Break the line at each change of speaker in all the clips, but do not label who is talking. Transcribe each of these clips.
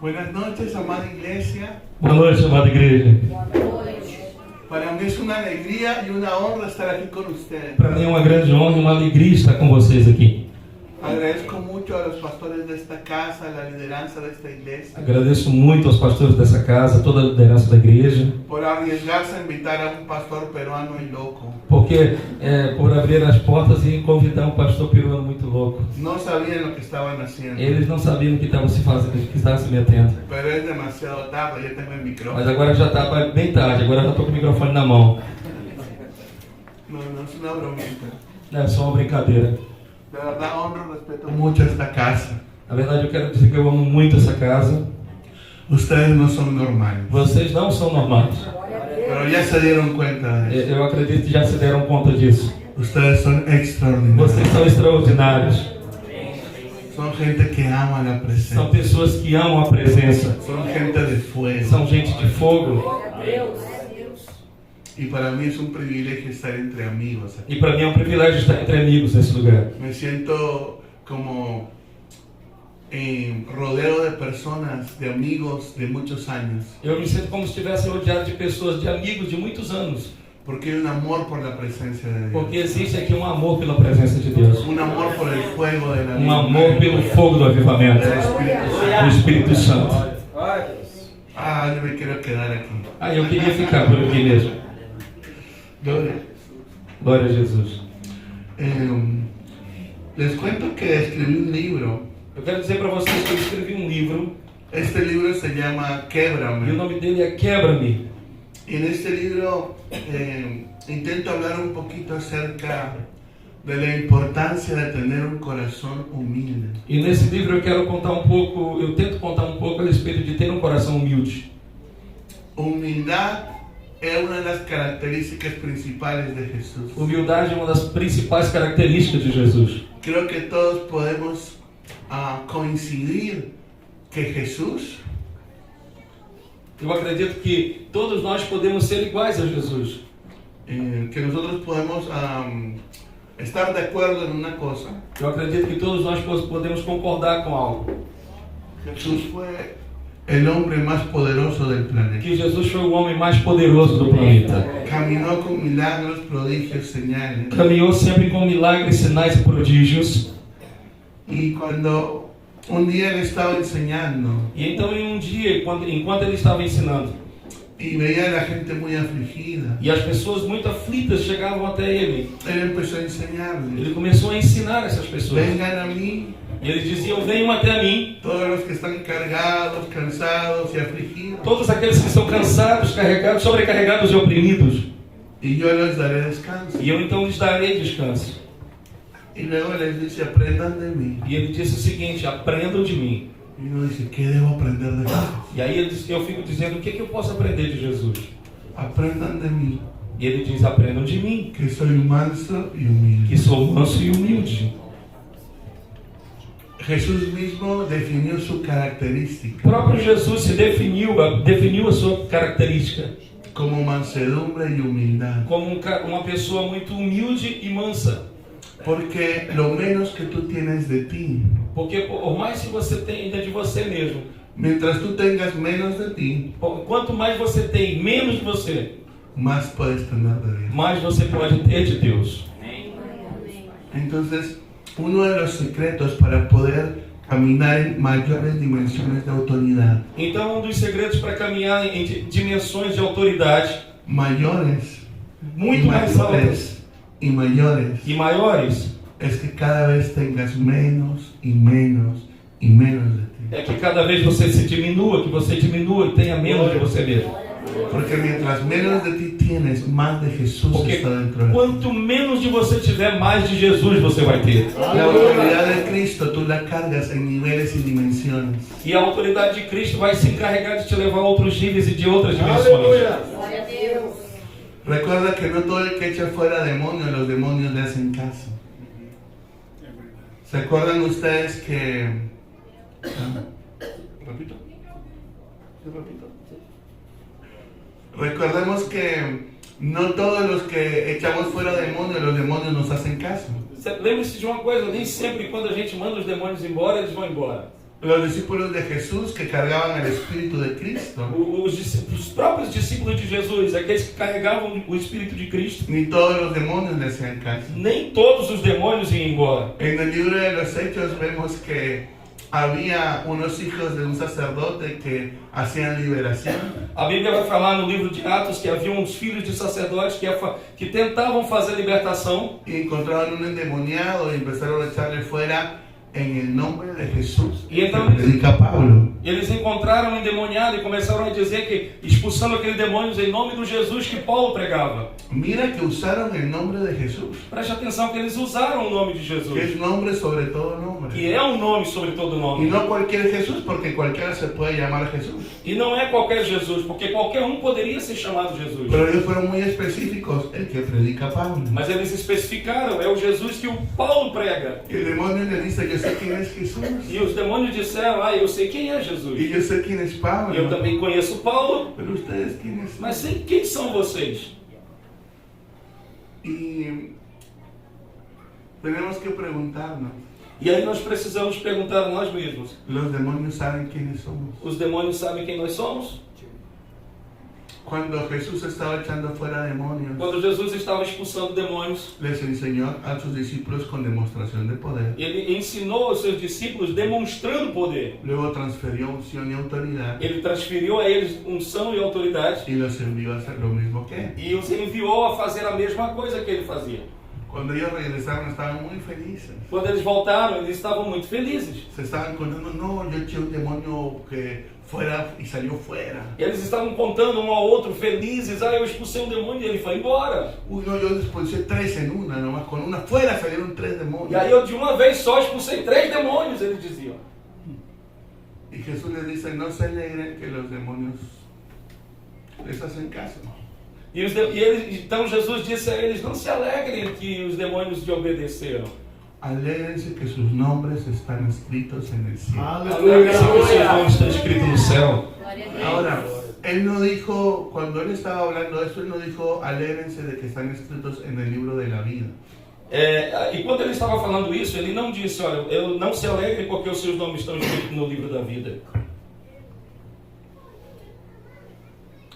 Buenas noches, amada iglesia.
Boa noite, amada igreja.
Para mí es una alegría y una honra estar aquí con ustedes.
Para mim é uma grande honra e uma alegria estar com vocês aqui.
Agradezco mucho a los pastores de esta casa, a la lideranza de esta iglesia,
Agradeço muito aos pastores dessa casa, toda a liderança da igreja,
por arriesgarse a invitar a un pastor peruano y loco.
porque por abrir as portas e convidar um pastor peruano muito louco.
No sabían lo que estaban haciendo,
Eles não sabiam o que estavam se fazendo, que estavam se metendo.
pero es demasiado tarde, ya tengo el
Mas
micrófono.
agora já está bem tarde, agora já estou com o microfone na mão.
No, no es una bromita.
É só uma brincadeira.
De verdad honro y respeto mucho esta casa.
Na verdade, eu quero dizer que eu amo muito essa casa.
Ustedes no son normales,
Vocês não são normais.
pero ya se dieron cuenta de eso.
Eu acredito que já se deram conta disso.
Ustedes son extraordinarios.
Vocês são extraordinários.
Son gente que ama la
São
presencia.
pessoas que amam a presença.
Son gente de fuego.
São gente de fogo.
Y para mí es un privilegio estar entre amigos aquí.
E para mim é um privilégio estar entre amigos nesse lugar.
Me siento como rodeado de personas, de amigos de muchos años,
Eu me sinto como se estivesse rodeado de pessoas, de amigos de muitos anos.
porque hay un amor por la presencia de Dios,
Porque existe aqui um amor pela presença de Deus.
un amor por el fuego de la
Um amor pelo fogo do avivamento.
del Espíritu Santo.
Do Espírito Santo.
Ah, yo me quiero quedar aquí.
Ah, eu queria ficar por aqui mesmo.
Gloria.
Glória a Jesus.
Les cuento que escribí un libro.
Eu quero dizer para vocês que eu escrevi um livro.
Este libro se llama
E o
Québrame.
nome dele é Quebra-me.
Y en este libro intento hablar un poquito acerca de la importancia de tener un corazón humilde.
E nesse livro eu quero contar um pouco, eu tento contar um pouco a respeito de ter um coração humilde.
Humildad es una de las características principales de Jesús.
Humildade é uma das principais características de Jesus.
Creo que todos podemos coincidir que Jesús
Eu acredito que todos nós podemos ser iguais a Jesus.
que nosotros podemos estar de acuerdo en una cosa.
Eu acredito que todos nós podemos concordar com algo.
Jesús fue el hombre más poderoso del planeta.
Que Jesus foi o homem mais poderoso do planeta.
Caminó con milagros, prodigios, señales.
Caminhou sempre com milagres, sinais e prodígios.
Y cuando un día él estaba enseñando
E então em um dia, enquanto ele estava ensinando,
y veía a la gente muy afligida,
e as pessoas muito aflitas chegavam até ele,
él empezó a enseñarles:
ele começou a ensinar essas pessoas.
vengan a mí,
E eles diziam: venham até mim,
todos los que están cargados, cansados y afligidos,
todos aqueles que estão cansados, carregados, sobrecarregados e oprimidos,
y yo les daré descanso.
e eu então lhes darei descanso.
Y luego les dice: aprendan de mí.
E ele disse o seguinte: aprendam de mim.
Y uno dice: ¿qué debo aprender de Jesús?
E aí eu fico dizendo: o que eu posso aprender de Jesus?
Aprendan de mí,
E ele diz: aprendam de mim,
que soy manso y humilde.
que sou manso e humilde.
Jesús mismo definió su característica
O próprio Jesus se definiu a sua característica
como mansedumbre y humildad.
como uma pessoa muito humilde e mansa.
Porque lo menos que tú tienes de ti,
Porque por mais que você tenha de você mesmo,
mientras tú tengas menos de ti,
quanto mais você tem menos de você,
más puedes tener de Dios.
mais você pode ter de Deus.
Entonces, uno de los secretos para poder caminar en mayores dimensiones de autoridad,
Então, um dos segredos para caminhar em dimensões de autoridade
mayores,
muito mais altas
mayores y mayores,
e maiores,
es que cada vez tengas menos y menos y menos de ti.
é que cada vez você se diminua, que você diminua e tenha menos de você mesmo.
Porque mientras menos de ti tienes, más de Jesús
Porque
está dentro de ti.
quanto menos de você tiver, mais de Jesus você vai ter.
La autoridad de Cristo tú la cargas en niveles y dimensiones.
E a autoridade de Cristo vai se encarregar de te levar a outros níveis e de outras dimensões.
Glória a Deus.
Recuerda que no todo el que echa fuera demonios, los demonios le hacen caso. ¿Se acuerdan ustedes que... ¿Repito? ¿Sí, repito? Recordemos que no todos los que echamos fuera demonios, los demonios nos hacen caso.
Lembre-se de uma coisa: nem sempre quando a gente manda os demônios embora, eles vão embora.
Los discípulos de Jesús que cargaban el Espíritu de Cristo,
Os próprios discípulos de Jesus, aqueles que carregavam o Espírito de Cristo,
ni todos los demonios le hacían caso.
nem todos os demônios iam embora.
En el libro de los Hechos vemos que había unos hijos de un sacerdote que hacían liberación.
A Bíblia vai falar no livro de Atos que havia uns filhos de sacerdotes que tentavam fazer libertação
Y encontraron un endemoniado y empezaron a echarle fuera en el nombre de Jesús.
Y entonces-
Predica Pablo.
Eles encontraram um endemoniado e começaram a dizer que expulsando aquele demônio em nome do Jesus que Paulo pregava.
Mira que usaron el nombre de Jesús,
Preste atenção que eles usaram o nome de
que
Jesus,
es nombre sobre todo
que
nombre.
é um nome sobre todo
Y
nome.
no cualquier Jesús, porque cualquiera se puede llamar Jesús.
E não é qualquer Jesus, porque qualquer um poderia ser chamado Jesus.
Pero ellos fueron muy específicos, el que predica Pablo.
Mas eles especificaram, é o Jesus que o Paulo prega.
Y el demonio le dice, yo sé quién es Jesús.
E os demônios disseram, eu sei quem é Jesus.
Y yo sé quién es Pablo.
Eu também conheço Paulo,
Pero ustedes quiénes son.
mas sei quem são vocês.
Y tenemos que preguntarnos,
E aí nós precisamos perguntar a nós mesmos,
¿los demonios saben quiénes somos?
os demônios sabem quem nós somos?
Cuando Jesús estaba echando fuera demonios,
Quando Jesus estava expulsando demônios,
les enseñó a sus discípulos con demostración de poder.
ele ensinou aos seus discípulos demonstrando poder.
Luego transfirió unción y autoridad
Ele transferiu a eles unção e autoridade
y los envió a hacer lo mismo que él.
e os enviou a fazer a mesma coisa que ele fazia.
Cuando ellos regresaron estaban muy felices.
Quando eles voltaram, eles estavam muito felizes.
Se estaban contando, no, yo eché un demonio que fuera y salió fuera.
E eles estavam contando um ao outro felizes, eu expulsei um demônio e ele foi embora.
Uy, no, yo expulsé 3 en una, nomás con una fuera salieron 3 demonios.
E aí eu de uma vez só expulsei 3 demônios, eles diziam.
Y Jesús les dice, no se alegren que los demonios les hacen caso.
Então Jesus disse a eles, não se alegrem que os demônios lhe obedeceram.
Alégrense que sus nombres están escritos en el cielo.
Alegrem-se que os seus nomes estão escritos no céu.
Ahora, él no dijo, cuando él estaba hablando de esto, él no dijo, alégrense de que están escritos en el libro de la vida.
E quando ele estava falando isso, ele não disse, olha, eu não se alegre porque os seus nomes estão escritos no livro da vida.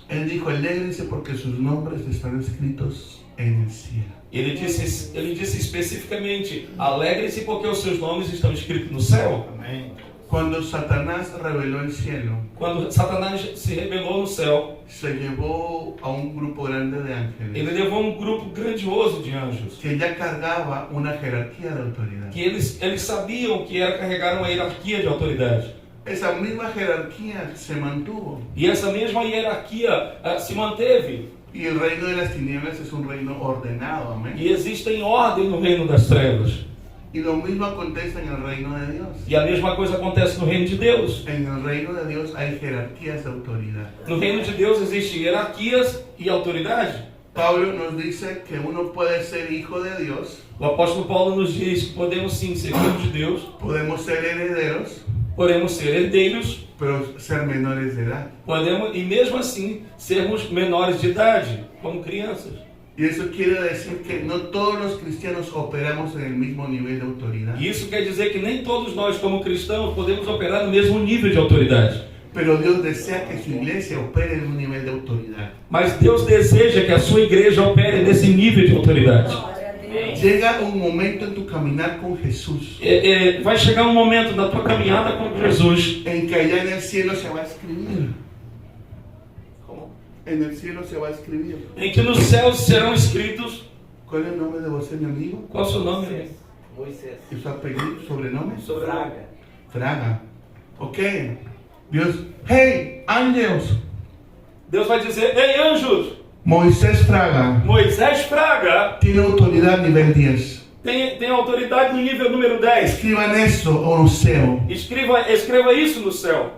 Él dijo, alégrense porque sus nombres están escritos en el cielo.
Ele disse especificamente, alegre-se porque os seus nomes estão escritos no céu.
Amém.
Cuando Satanás reveló el cielo,
Quando Satanás se rebelou no céu,
se llevó a un grupo grande de ángeles
ele levou um grupo grandioso de anjos.
que ya cargaba una jerarquía de autoridad.
Que eles sabiam que carregar uma hierarquia de autoridade.
Esa misma jerarquía se mantuvo.
E essa mesma hierarquia se manteve.
Y el reino de las tinieblas es un reino ordenado, amén.
E existem ordem no reino das trevas.
Y lo mismo acontece en el reino de Dios.
E a mesma coisa acontece no reino de Deus.
En el reino de Dios hay jerarquías de autoridad.
No reino de Deus existem hierarquias e autoridade.
Pablo nos dice que uno puede ser hijo de Dios,
O apóstolo Paulo nos diz que podemos sim ser filhos de Deus,
podemos ser herederos,
podemos ser herdeiros,
pero ser menores de edad.
podemos e mesmo assim sermos menores de idade, como crianças.
Y eso quiere decir que no todos los cristianos operamos en el mismo nivel de autoridad.
E isso quer dizer que nem todos nós, como cristãos, podemos operar no mesmo nível de autoridade.
Pero Dios desea que su iglesia opere en un nivel de autoridad.
Mas Deus deseja que a sua igreja opere nesse nível de autoridade.
Llega un momento en tu caminar con Jesús
Vai chegar um momento da tua caminhada com Jesus
en que allá en el cielo se va a escribir. En el cielo se va a escribir.
em que nos céus serão escritos.
¿Cuál es el nombre de você, mi amigo?
Qual é o seu nome?
Moisés.
¿Y su apellido, sobrenombre?
Fraga.
Fraga. Ok. Dios, hey, ángeles.
Deus vai dizer: ei, anjos,
Moisés Fraga
Moisés Fraga
tiene autoridad nivel 10.
tem autoridade no nível número 10.
Escriban eso o no céu.
Escreva isso no céu.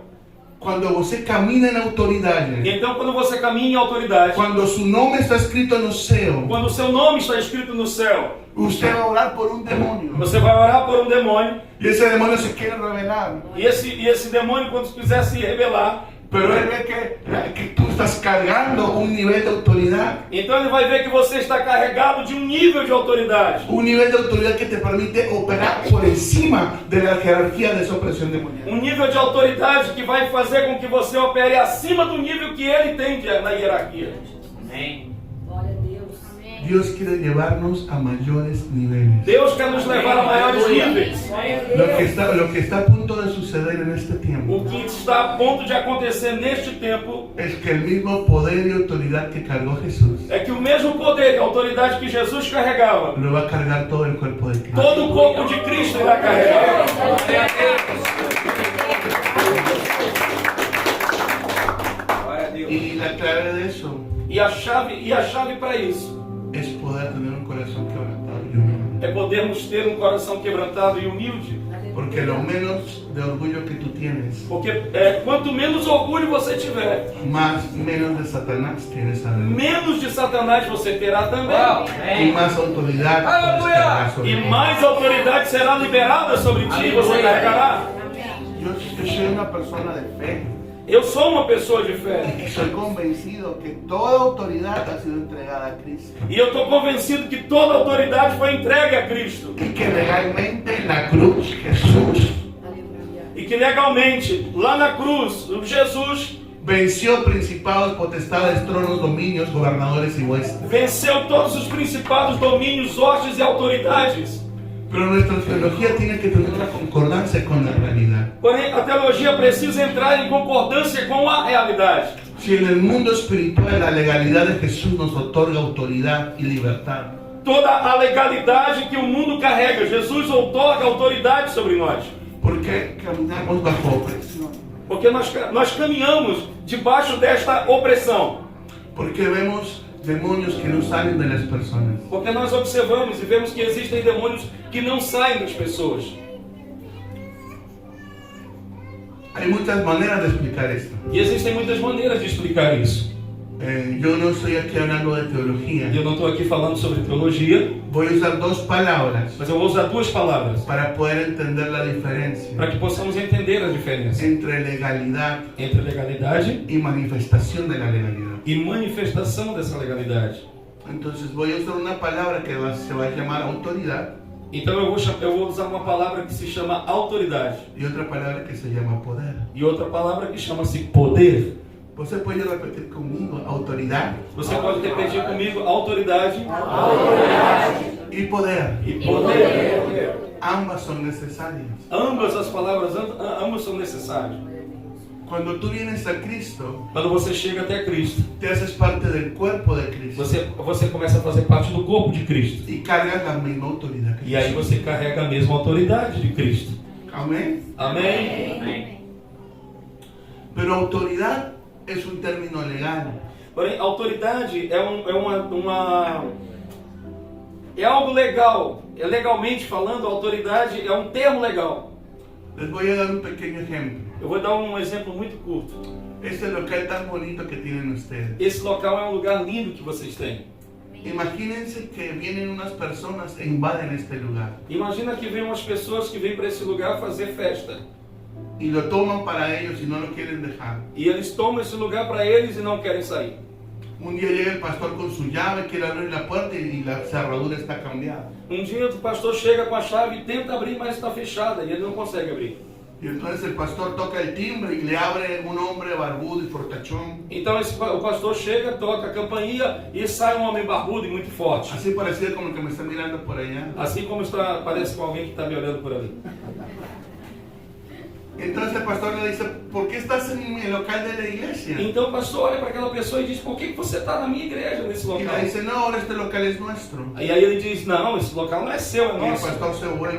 Cuando você camina en autoridad,
Então, quando você caminha em autoridade,
cuando su nombre está escrito no céu,
quando o seu nome está escrito no céu,
usted va a orar por un demonio.
você vai orar por um demônio.
Y ese demonio se quiere revelar.
E esse demônio, quando quiser se rebelar,
Pero él ve que tú estás cargando un nivel de autoridad.
Então ele vai ver que você está carregado de um nível de autoridade.
Un nivel de autoridad que te permite operar por encima de la jerarquía de esa opresión demoníaca.
Um nível de autoridade que vai fazer com que você opere acima do nível que ele tem na hierarquia.
Amém.
Glória a Deus.
Dios quiere llevarnos a mayores niveles.
Deus quer nos levar a maiores níveis.
Glória a Deus.
Lo que está a punto de suceder en este tiempo
O que está a ponto de acontecer neste tempo
es que el mismo poder y autoridad que cargó Jesús
é que o mesmo poder e autoridade que Jesus carregava,
lo va a cargar todo el cuerpo de Cristo.
todo o corpo de Cristo irá carregar.
Glória a Deus.
Y la clave de eso
E a chave para isso
es poder tener un corazón quebrantado y humilde.
é podermos ter um coração quebrantado e humilde.
Porque lo menos de orgullo que tú tienes,
Porque quanto menos orgulho você tiver,
menos de Satanás tienes adentro.
menos de Satanás você terá também.
Y más autoridad puedes cargar sobre
E
ti.
mais autoridade será liberada sobre ti e você carregará.
Yo soy una persona de fe
Eu sou uma pessoa de fé.
y soy convencido que toda autoridad ha sido entregada a Cristo.
E eu estou convencido que toda autoridade foi entregue a Cristo.
Y que legalmente en la cruz Jesús
Aleluia.
E que legalmente, lá na cruz, Jesus
venció principados, potestades, tronos, dominios, gobernadores y huestes.
venceu todos os principados, domínios, hostes e autoridades.
Pero nuestra teología tiene que tener una concordancia con la realidad.
Porém, a teologia precisa entrar em concordância com a realidade.
Si en el mundo espiritual la legalidad de Jesús nos otorga autoridad y libertad,
Toda a legalidade que o mundo carrega, Jesus outorga autoridade sobre nós.
¿por qué caminamos bajo opresión?
Porque nós caminhamos debaixo desta opressão.
Porque vemos demonios que no salen de las personas.
Porque nós observamos e vemos que existem demônios que não saem das pessoas.
Hay muchas maneras de explicar esto.
E existem muitas maneiras de explicar isso.
Yo no estoy aquí hablando de teología.
E eu não estou aqui falando sobre teologia,
Voy a usar dos palabras
mas eu vou usar duas palavras
para poder entender la diferencia
para que possamos entender a diferença
entre legalidad
entre legalidade
y manifestación de la legalidad.
e manifestação dessa legalidade.
Entonces voy a usar una palabra que se va a llamar autoridad
Então eu vou usar uma palavra que se chama autoridade
y otra palabra que se llama poder.
e outra palavra que chama-se poder.
Você puede repetir conmigo autoridad
Você pode repetir comigo autoridade
y poder.
e poder.
Ambas son necesarias.
Ambas as palavras, ambas são necessárias.
Cuando tú vienes a Cristo,
Quando você chega até Cristo,
te haces parte del cuerpo de Cristo
você começa a fazer parte do corpo de Cristo.
y cargas la misma autoridad que
E aí
Jesús.
você carrega a mesma autoridade de Cristo.
Amén.
Amém?
Amém.
Pero autoridad es un término legal.
Porém, autoridade é algo legal. Legalmente falando, autoridade é um termo legal.
Les voy a dar un pequeño ejemplo.
Eu vou dar um exemplo muito curto.
Este local tan bonito que tienen ustedes.
Esse local é um lugar lindo que vocês têm.
Imagínense que vienen unas personas e invaden este lugar
Imagina que vem umas pessoas que vêm para esse lugar fazer festa.
y lo toman para ellos y no lo quieren dejar.
E eles tomam esse lugar para eles e não querem sair.
Un día llega el pastor con su llave, quiere abrir la puerta y la cerradura está cambiada.
Um dia o pastor chega com a chave e tenta abrir, mas está fechada e ele não consegue abrir.
Y entonces el pastor toca el timbre y le abre un hombre barbudo y fortachón.
Então o pastor chega, toca a campainha e sai um homem barbudo e muito forte.
Así parecido como el que me está mirando por allá.
Assim como parece com alguém que está me olhando por ali.
Entonces el pastor le dice, ¿por qué estás en el local de la iglesia?
Então o pastor olha para aquela pessoa e diz: por que você está na minha igreja, nesse
Y
local?
le dice, no, ahora este local es nuestro.
E aí ele diz: não, esse local não é seu, é
Y el
nosso.
pastor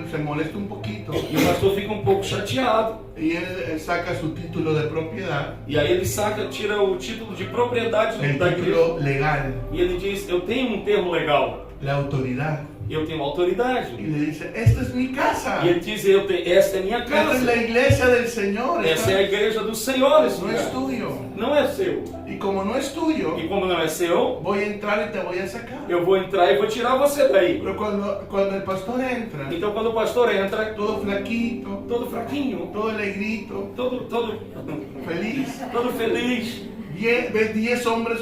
se molesta un poquito
E o pastor fica um pouco chateado.
y él saca su título de propiedad,
E aí ele tira o título de propriedade
el
da igreja.
título legal,
E ele diz: eu tenho um termo legal.
la autoridad.
Eu tenho autoridade.
Y le dice, esta es mi casa.
E ele diz, esta é minha
Esta es
casa.
la iglesia del Señor.
Essa é a igreja do Senhor. Esse
No es
lugar.
tuyo.
Não é seu.
Y como no es tuyo,
E como não é seu,
voy a entrar y te voy a sacar.
eu vou entrar e vou tirar você daí.
Pero cuando el pastor entra,
Então quando o pastor entra,
todo flaquito,
todo fraquinho,
todo alegrito,
todo
feliz,
feliz.
ves 10 hombres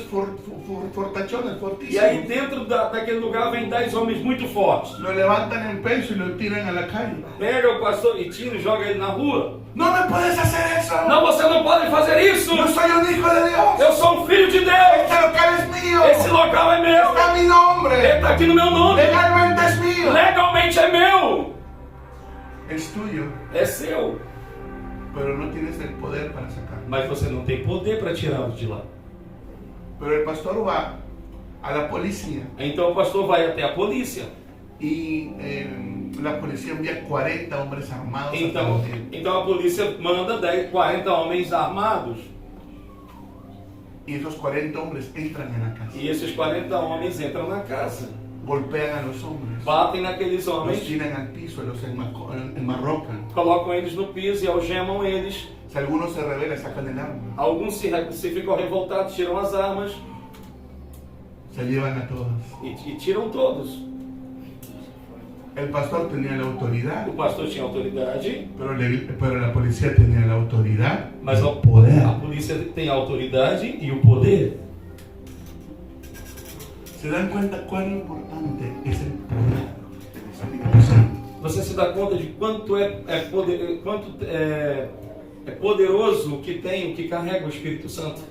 fortachones,
E
fortísimos.
aí dentro daquele lugar vem 10 homens muito fortes.
Lo levantan en peso y lo tiran a la calle.
Pega o pastor e tira e joga ele na rua.
No me puedes hacer eso.
Não, você não pode fazer isso.
Yo soy un hijo de Dios.
Eu sou um filho de Deus.
Este local es mío.
Esse local é meu.
Está mi
Ele
nombre.
está aqui no meu nome.
Legalmente es mío.
Legalmente é meu.
Es tuyo,
É seu.
pero no tienes el poder para sacarlo.
Mas você não tem poder para tirá-lo de lá.
Pero el pastor va a la policía
Então o pastor vai até a polícia.
y la policía envía 40 hombres armados.
Então a polícia manda 40 homens armados.
Y esos 40 hombres entran en la casa,
E esses 40 homens entram na casa.
golpean a los hombres,
Batem naqueles
los
homens,
tiran al piso, los enmarrocan.
colocam eles no piso e algemam eles.
Si algunos se rebelan, sacan el arma,
Alguns se ficam revoltados, tiram as armas
se llevan a todos.
e tiram todos.
El pastor tenía la autoridad,
O pastor tinha autoridade,
pero la policía tenía la autoridad,
mas
el
a
poder.
polícia tem a autoridade e o poder.
¿Se dan cuenta cuán importante es el poder del Espíritu Santo?
Você se dá conta de quanto é poderoso o que carrega o Espírito Santo?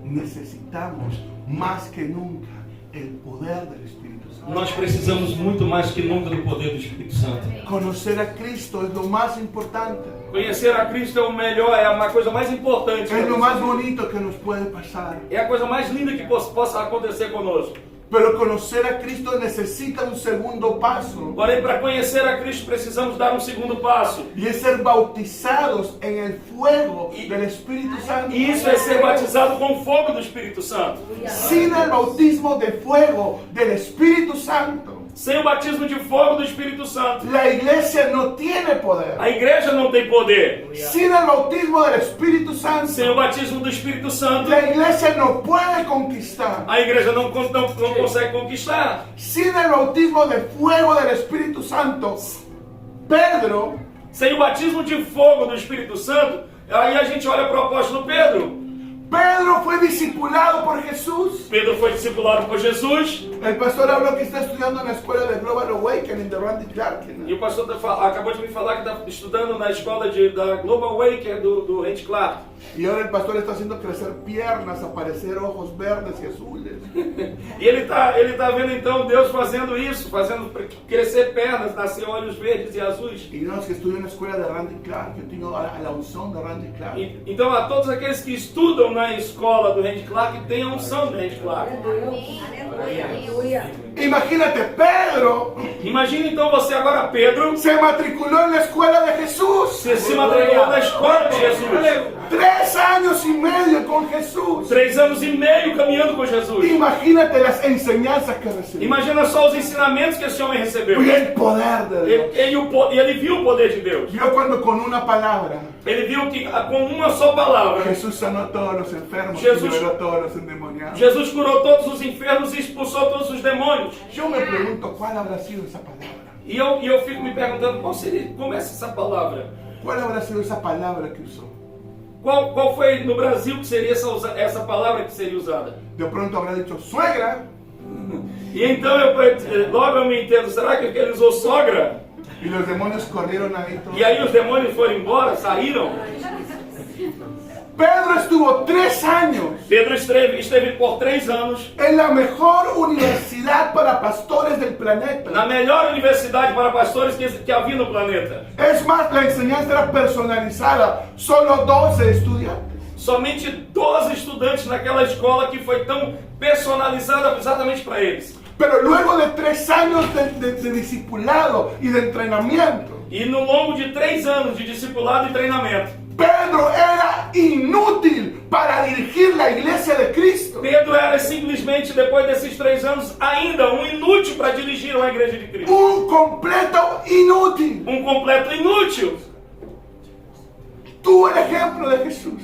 Necesitamos más que nunca el poder del Espíritu Santo.
Nós precisamos muito mais que nunca do poder do Espírito Santo.
Conocer a Cristo es lo más importante,
Conhecer a Cristo é o melhor, é a coisa mais importante.
es lo más bonito que nos puede pasar.
É a coisa mais linda que possa acontecer conosco.
Pero conocer a Cristo necesita un segundo paso,
Porém, para conhecer a Cristo, precisamos dar um segundo passo.
y es ser bautizados en el fuego del Espíritu Santo.
E isso é ser batizado com o fogo do Espírito Santo.
Sin el bautismo de fuego del Espíritu Santo,
Sem o batismo de fogo do Espírito Santo,
la iglesia no tiene poder.
a igreja não tem poder.
Sin el bautismo del Espíritu Santo,
Sem o batismo do Espírito Santo,
la iglesia no puede conquistar.
a igreja não consegue conquistar.
Sin el bautismo de fuego del Espíritu Santo, Pedro
Sem o batismo de fogo do Espírito Santo, aí a gente olha para o apóstolo Pedro.
fue discipulado por Jesús.
Pedro foi discipulado por Jesus.
El pastor habló que está estudiando en la escuela de Global Awakening de Randy Clark.
E o pastor acabou de me falar que está estudando na escola da Global Waker do Randy Clark.
Y ahora el pastor está haciendo crecer piernas, aparecer ojos verdes y azules.
E ele tá vendo então Deus fazendo isso, fazendo crescer pernas, nascer olhos verdes e azuis.
Y no, es que estudio en la escuela de Randy Clark. Yo tengo a la unción de Randy Clark.
Então a todos aqueles que estudam na escola do Randy Clark, tem a unção do Randy Clark.
Aleluia.
Imagínate, Pedro
Imagina então você agora, Pedro,
se matriculó en la escuela de Jesús.
se matriculou na escola de Jesus.
3 años y medio con Jesús.
3 anos e meio caminhando com Jesus.
Imagínate las enseñanzas que recibió.
Imagina só os ensinamentos que esse homem recebeu.
Y el poder de Dios.
Ele viu o poder de Deus.
Vio cuando con una palabra
Ele viu que com uma só palavra,
Jesús sanó a todos los enfermos y
Jesús-
liberó a todos los endemoniados.
Jesus curou todos os enfermos e expulsou todos os demônios.
Yo me pregunto cuál habrá sido esa palabra.
E eu fico me perguntando como é essa palavra?
¿Cuál habrá sido esa palabra que usó?
Qual foi no Brasil que seria essa palavra que seria usada?
De pronto habrá dicho suegra
E então logo eu me entendo, será que ele usou sogra?
y los demonios corrieron ahí todos.
E aí os demônios foram embora, saíram?
Pedro estuvo 3 años
Pedro esteve por 3 anos
en la mejor universidad para pastores del planeta.
na melhor universidade para pastores que havia no planeta.
Es más, la enseñanza era personalizada, solo 12 estudiantes.
Somente 12 estudantes naquela escola que foi tão personalizada exatamente para eles.
Pero luego de 3 años de discipulado y de entrenamiento,
E no longo de 3 anos de discipulado e treinamento,
Pedro era inútil para dirigir la iglesia de Cristo.
Pedro era simplesmente, depois desses 3 anos, ainda um inútil para dirigir uma igreja de Cristo.
Un completo inútil.
Um completo inútil.
Tuvo el ejemplo de Jesús.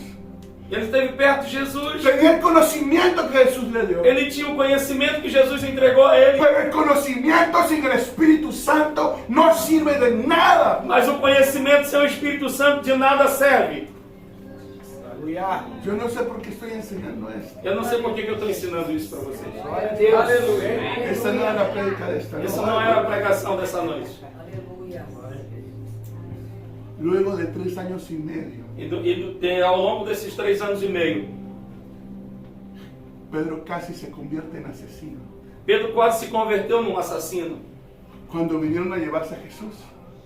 Ele esteve perto de Jesus.
Tenía el conocimiento que Jesús le dio.
Ele tinha o conhecimento que Jesus entregou a ele.
Pero el conocimiento sin el Espíritu Santo no sirve de nada.
Mas o conhecimento sem o Espírito Santo de nada serve.
Aleluia.
Yo no sé por qué estoy enseñando esto.
Eu não sei por que eu estou ensinando isso para vocês.
Glória a Deus. Aleluia.
Esta no era la prédica de esta
Isso
noche.
não era a pregação dessa noite.
Luego de 3 años y medio,
Ao longo desses 3 anos e meio,
Pedro casi se convierte en asesino.
Pedro quase se converteu num assassino.
Cuando vinieron a llevarse a Jesús,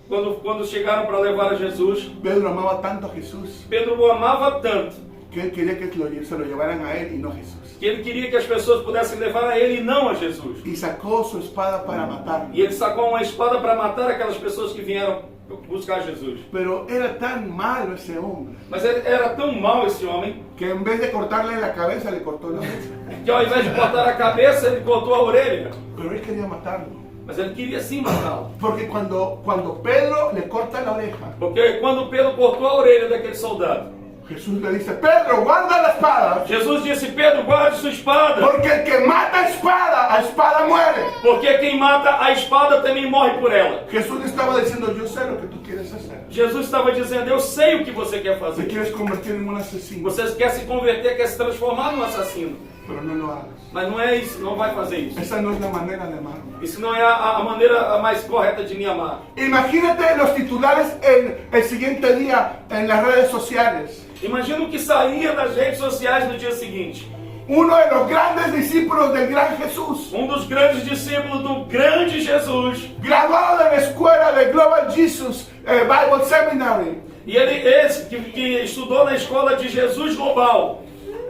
Quando chegaram para levar a Jesus,
Pedro amaba tanto a Jesús
Pedro o amava tanto
que él quería que se lo llevaran a él y no a Jesús.
que ele queria que as pessoas pudessem levar a ele e não a Jesus.
Y sacó su espada para matarlo.
E ele sacou uma espada para matar aquelas pessoas que vieram buscar Jesus.
Pero era tan malo ese hombre
Mas ele era tão mau esse homem
que en vez de cortarle la cabeza, le cortó la oreja.
que ao invés de cortar a cabeça, ele cortou a orelha.
Pero él quería matarlo.
Mas ele queria sim matá-lo.
Porque cuando Pedro le corta la oreja,
Porque quando Pedro cortou a orelha daquele soldado,
Jesús le dice: Pedro, guarda la espada.
Jesus disse: Pedro, guarde sua espada.
Porque el que mata a espada muere.
Porque quem mata a espada também morre por ela.
Jesús le estaba diciendo: yo sé lo que tú quieres hacer.
Jesus estava dizendo: eu sei o que você quer
Te
fazer.
quieres convertir en un asesino,
Você quer se converter, quer se transformar num assassino.
pero no lo hagas.
Mas não é isso, não vai fazer isso.
Esa no es la manera de amarlo.
Isso não é a maneira mais correta de me amar.
Imagínate los titulares el siguiente día en las redes sociales.
Imagina o que saía das redes sociais no dia seguinte.
Uno de los grandes discípulos del gran Jesús,
Um dos grandes discípulos do grande Jesus.
graduado de la escuela de Global Jesus Bible Seminary.
E ele, esse que estudou na escola de Jesus Global.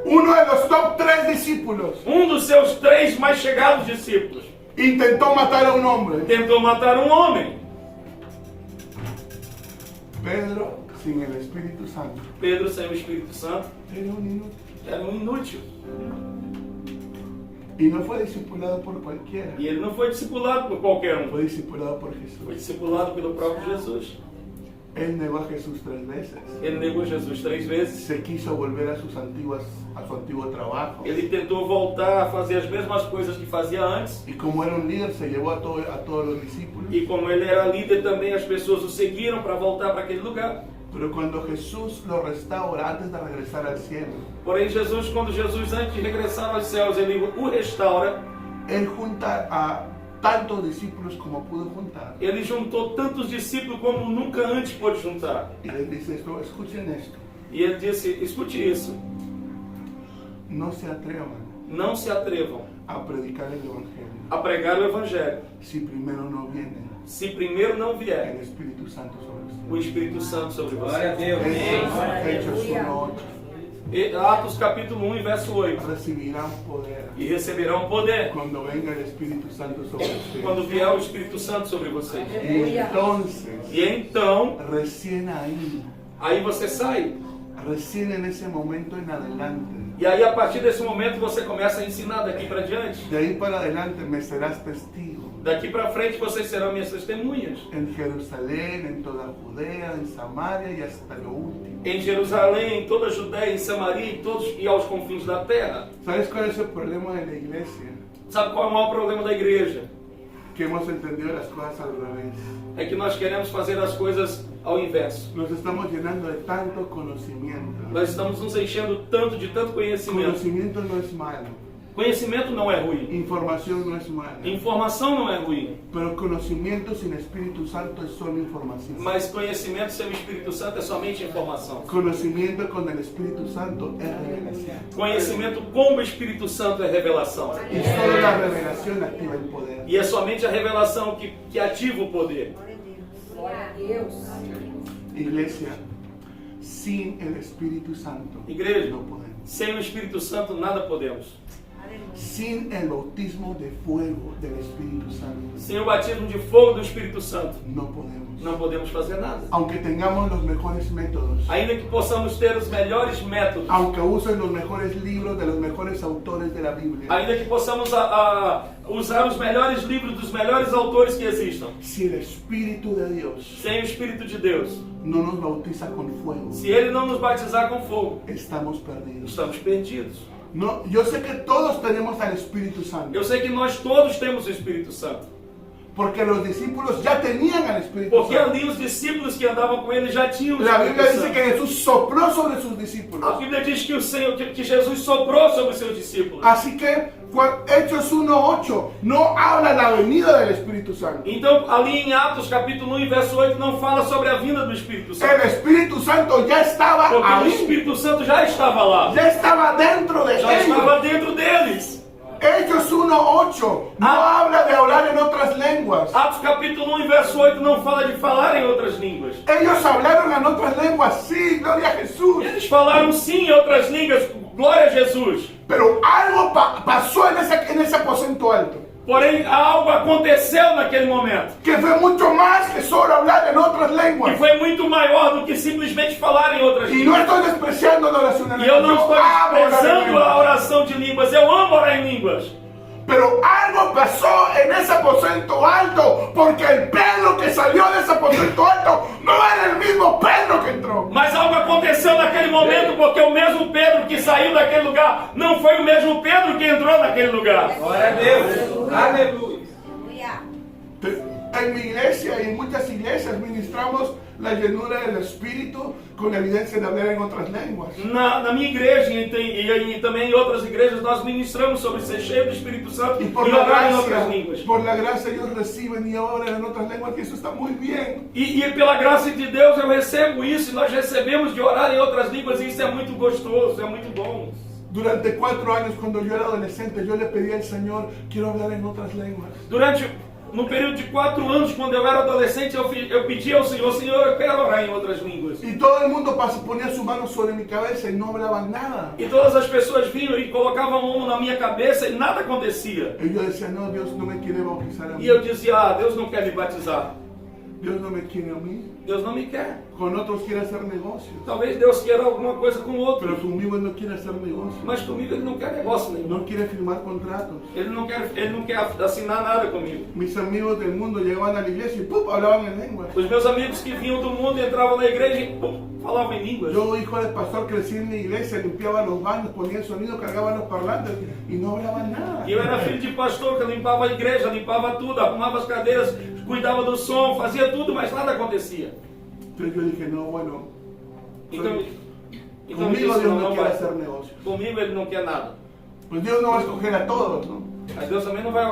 Uno de los top 3 discípulos
Um dos seus 3 mais chegados discípulos.
intentó matar a un hombre.
Tentou matar um homem.
Pedro, sin el Espíritu Santo,
Pedro, sem o Espírito Santo,
era un inútil.
era um inútil.
Y no fue discipulado por cualquiera,
E ele não foi discipulado por qualquer um.
fue discipulado por
Foi
Jesús.
discipulado pelo próprio Jesus.
Él negó a Jesús 3 veces.
Ele negou Jesus 3 vezes.
Se quiso volver a su antiguo trabajo.
Ele tentou voltar a fazer as mesmas coisas que fazia antes.
Y como era un líder, se llevó a todos los discípulos.
E como ele era líder também, as pessoas o seguiram para voltar para aquele lugar.
Pero cuando Jesús lo restaura antes de regresar al cielo,
Porém, quando Jesus, antes de regressar aos céus, ele o restaura.
Él junta a tantos discípulos como pudo juntar.
Ele juntou tantos discípulos como nunca antes pôde juntar.
Y les dice esto: escuchen esto,
E ele disse: escute isso,
no se atrevan
não se atrevam
a predicar el Evangelio
a pregar o Evangelho
si primero no viene
se primeiro não vier
el Espíritu Santo sobre
o
ustedes.
Espírito Santo sobre
Glória a
você.
Deus.
Hechos 1:8.
Atos capítulo 1, verso 8.
Recibirán poder
E receberão poder
cuando venga el Espíritu Santo sobre ustedes.
quando vier o Espírito Santo sobre vocês.
Y entonces,
E então,
recién
aí você sai.
recién en ese momento en adelante,
E aí, a partir desse momento, você começa a ensinar daqui para diante.
de ahí para adelante me serás testigo
Daqui para frente, vocês serão minhas testemunhas.
en Jerusalén, en toda Judea, en Samaria y hasta lo último.
Em Jerusalém, em toda a Judéia, em Samaria e aos confins da terra.
¿Sabes cuál es el problema de la iglesia?
Sabe qual é o maior problema da igreja?
Que hemos entendido las cosas al revés.
É que nós queremos fazer as coisas ao inverso.
Nos estamos llenando de tanto conocimiento.
Nós estamos nos enchendo tanto de tanto conhecimento.
Conocimiento no es malo,
Conhecimento não é ruim.
información no es mala,
Informação não é ruim.
pero conocimiento sin Espíritu Santo es solo información.
Mas conhecimento sem o Espírito Santo é somente informação.
Conocimiento con el Espíritu Santo es revelación.
Conhecimento com o Espírito Santo é revelação.
Y solo la revelación activa el poder.
E é somente a revelação que ativa o poder.
Glória a Deus.
Iglesia, sin el Espíritu Santo
Igreja,
no podemos.
sem o Espírito Santo nada podemos.
Sin el bautismo de fuego del Espíritu Santo
Sem o batismo de fogo do Espírito Santo,
no podemos.
não podemos fazer nada.
Aunque tengamos los mejores métodos,
Ainda que possamos ter os melhores métodos,
aunque usen los mejores libros de los mejores autores de la Biblia,
ainda que possamos usar os melhores livros dos melhores autores que existam,
si el Espíritu de Dios
sem o Espírito de Deus,
no nos bautiza con fuego,
se Ele não nos batizar com fogo,
estamos perdidos.
estamos perdidos.
No, yo sé que todos tenemos al Espíritu Santo,
Eu sei que nós todos temos o Espírito Santo,
porque los discípulos ya tenían al Espíritu
porque
Santo.
ali os discípulos que andavam com Ele já tinham o
La
Espírito
Biblia dice
Santo.
que Jesús sopló sobre sus
A
discípulos.
Bíblia diz que o Senhor, que Jesus soprou sobre os seus discípulos.
Así que Hechos 1:8 no habla la venida del Espíritu Santo.
Então, ali em Atos capítulo 1 e verso 8 não fala sobre a vinda do Espírito
El
Santo,
Espíritu Santo ya estaba
porque o
ahí,
Espírito Santo já estava lá,
ya estaba dentro de
já
ellos.
estava dentro deles.
Hechos 1:8 no habla de hablar en otras lenguas.
Atos capítulo 1 e verso 8 não fala de falar em outras línguas.
Ellos hablaron en otras lenguas, sí, gloria a Jesús.
Eles falaram sim em outras línguas, glória a Jesus.
Pero algo pasó en ese aposento alto,
Porém, algo aconteceu naquele momento,
que fue mucho más que solo hablar en otras
que
lenguas.
foi muito maior do que simplesmente falar em outras
Y no
línguas.
estoy despreciando la oración en
E eu não
lenguas.
estou
Yo amo orar en
desprezando a
lenguas.
oração de línguas, eu amo orar em línguas.
Pero algo pasó en ese aposento alto, porque el Pedro que salió de ese aposento alto no era el mismo Pedro que entró.
Mas algo aconteceu naquele momento, porque o mesmo Pedro que saiu daquele lugar não foi o mesmo Pedro que entrou naquele lugar.
Glória a Deus. Aleluia.
Aleluia.
En mi iglesia y en muchas iglesias ministramos la llenura del Espíritu con evidencia de hablar en otras lenguas.
Na minha igreja e também em outras igrejas nós ministramos sobre ser cheio do Espírito Santo
Y
e orar em outras línguas.
por la gracia ellos reciben y oran en otras lenguas, y eso está muy bien.
E pela graça de Deus eu recebo isso, e nós recebemos de orar em outras línguas, e isso é muito gostoso, é muito bom.
Durante 4 años, cuando yo era adolescente, yo le pedí al Señor, quiero hablar en otras lenguas.
No período de 4 anos, quando eu era adolescente, eu pedi ao Senhor, Senhor, eu quero orar em outras línguas.
Y todo el mundo ponía su mano sobre mi cabeza y no hablaban nada.
E todas as pessoas vinham e colocavam a mão na minha cabeça e nada acontecia.
Y yo decía, no, Dios no me quiere bautizar a mí.
E eu dizia, Deus não quer me batizar.
Dios no me quiere a mí.
Deus não me quer.
Con otros quiere hacer negocios.
Talvez Deus queira alguma coisa com
Pero
outros.
conmigo Él no quiere hacer negocios.
Mas comigo Ele não quer negócio nenhum.
No quiere firmar contratos.
Ele não quer assinar nada comigo.
Mis amigos del mundo llegaban a la iglesia y ¡pum! Hablaban en lenguas.
Os meus amigos que vinham do mundo entravam na igreja e falavam em línguas.
Yo, hijo del pastor, crecí en la iglesia, limpiaba los baños, ponía el sonido, cargaba los parlantes y no hablaban nada.
E eu era filho de pastor que limpava a igreja, limpava tudo, arrumava as cadeiras, cuidava do som, fazia tudo, mas nada acontecia.
Entonces yo dije, no, bueno,
Então eu
conmigo
disse,
Dios
não,
no
não
quiere
vai.
hacer negocios.
Comigo Ele não quer nada.
Pues Dios no va a escoger a todos, ¿no?
Mas Deus também não vai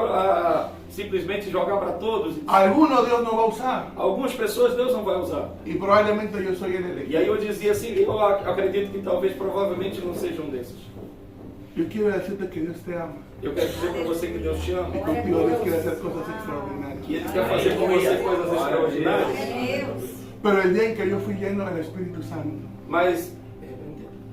simplesmente jogar para todos.
Algunos Dios no va a usar
Algumas pessoas Deus não vai usar.
y probablemente yo soy el
E
elegido.
aí eu dizia assim, eu acredito que talvez, provavelmente não seja um desses.
Yo quiero decirte que Dios te ama
Eu quero dizer para você que Deus te ama.
y contigo Dios quiere hacer cosas extraordinarias.
Que Ele quer fazer com você coisas extraordinárias.
Deus.
Pero el día en que yo fui lleno del Espíritu Santo,
Mas,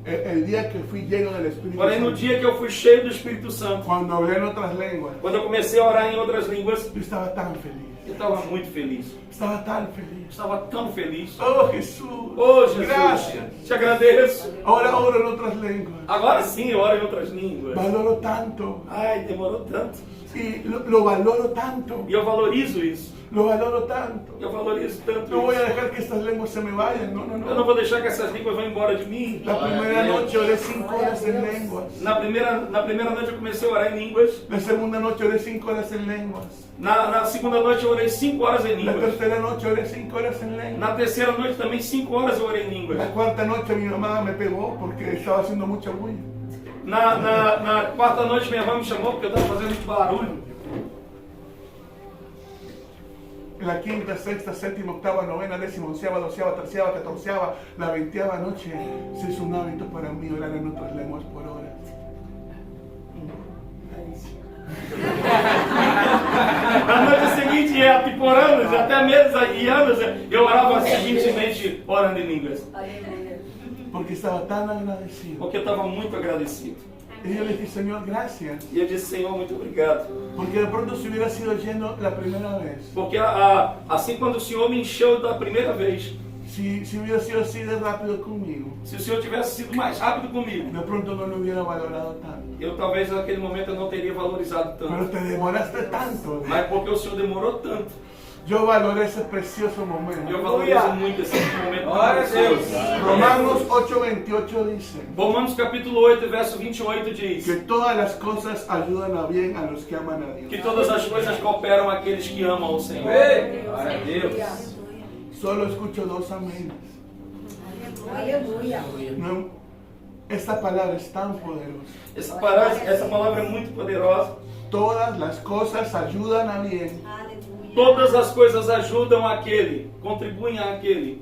el día que fui lleno del Espíritu
porém, no
Santo,
dia que eu fui cheio do Espírito Santo,
cuando hablé en otras lenguas,
quando eu comecei a orar em outras línguas,
yo estaba tan feliz.
eu estava muito feliz.
Estaba tan feliz.
Estava tão feliz.
Oh Jesús,
Oh, Jesus,
gracias.
te agradeço.
Ahora oro en otras lenguas.
Agora sim eu oro em outras línguas.
Valoro tanto
Ai, demorou tanto.
y lo valoro tanto.
E eu valorizo isso.
Lo valoro tanto.
Eu valorizo tanto
No voy a
isso.
dejar que estas lenguas se me vayan. No, no,
Eu não
no.
vou deixar que essas línguas vão embora de mim.
La primera noche oré 5 horas en lenguas.
Na primeira noite eu comecei a orar em línguas.
La segunda noche oré 5 horas en lenguas.
Na segunda noite eu orei 5 horas em
La
línguas.
tercera noche oré 5 horas en lenguas.
Na terceira noite também 5 horas eu orei em línguas.
La cuarta noche mi mamá me pegó porque estaba haciendo mucha bulla.
Na quarta noite minha mãe me chamou porque eu estava fazendo muito barulho.
En la quinta, sexta, séptima, octava, novena, décima, onceava, doceava, terceava, catorceava, la veinteava noche se hizo un hábito para mí orar en otras lenguas por horas.
Na noite seguinte, por anos, até meses e anos, eu orava seguintemente orando em línguas.
Aleluia.
Porque estaba tan agradecido
Porque eu estava muito agradecido.
Y yo le dije, Señor, gracias.
E eu disse, Senhor, muito obrigado.
Porque de pronto si hubiera sido lleno la primera vez,
Porque assim quando o Senhor me encheu da primeira vez,
si hubiera sido así de rápido conmigo,
se o Senhor tivesse sido mais rápido comigo,
de pronto no lo hubiera valorado tanto.
eu talvez naquele momento eu não teria valorizado
Pero
tanto.
te demoraste tanto.
Mas porque o Senhor demorou tanto,
Yo valoré ese precioso momento.
eu valorizo muito esse momento.
Glória a Deus.
Romanos 8:28 dice
Romanos capítulo 8, verso 28 diz
que todas las cosas ayudan a bien a los que aman a Dios.
que todas as coisas cooperam àqueles que amam o Senhor.
Ei, glória a Deus.
Solo escucho dos aménes.
Aleluia.
No, esta palabra es tan poderosa.
Essa palavra é muito poderosa.
Todas las cosas ayudan a bien.
Aleluia.
Todas as coisas ajudam aquele, contribuem àquele.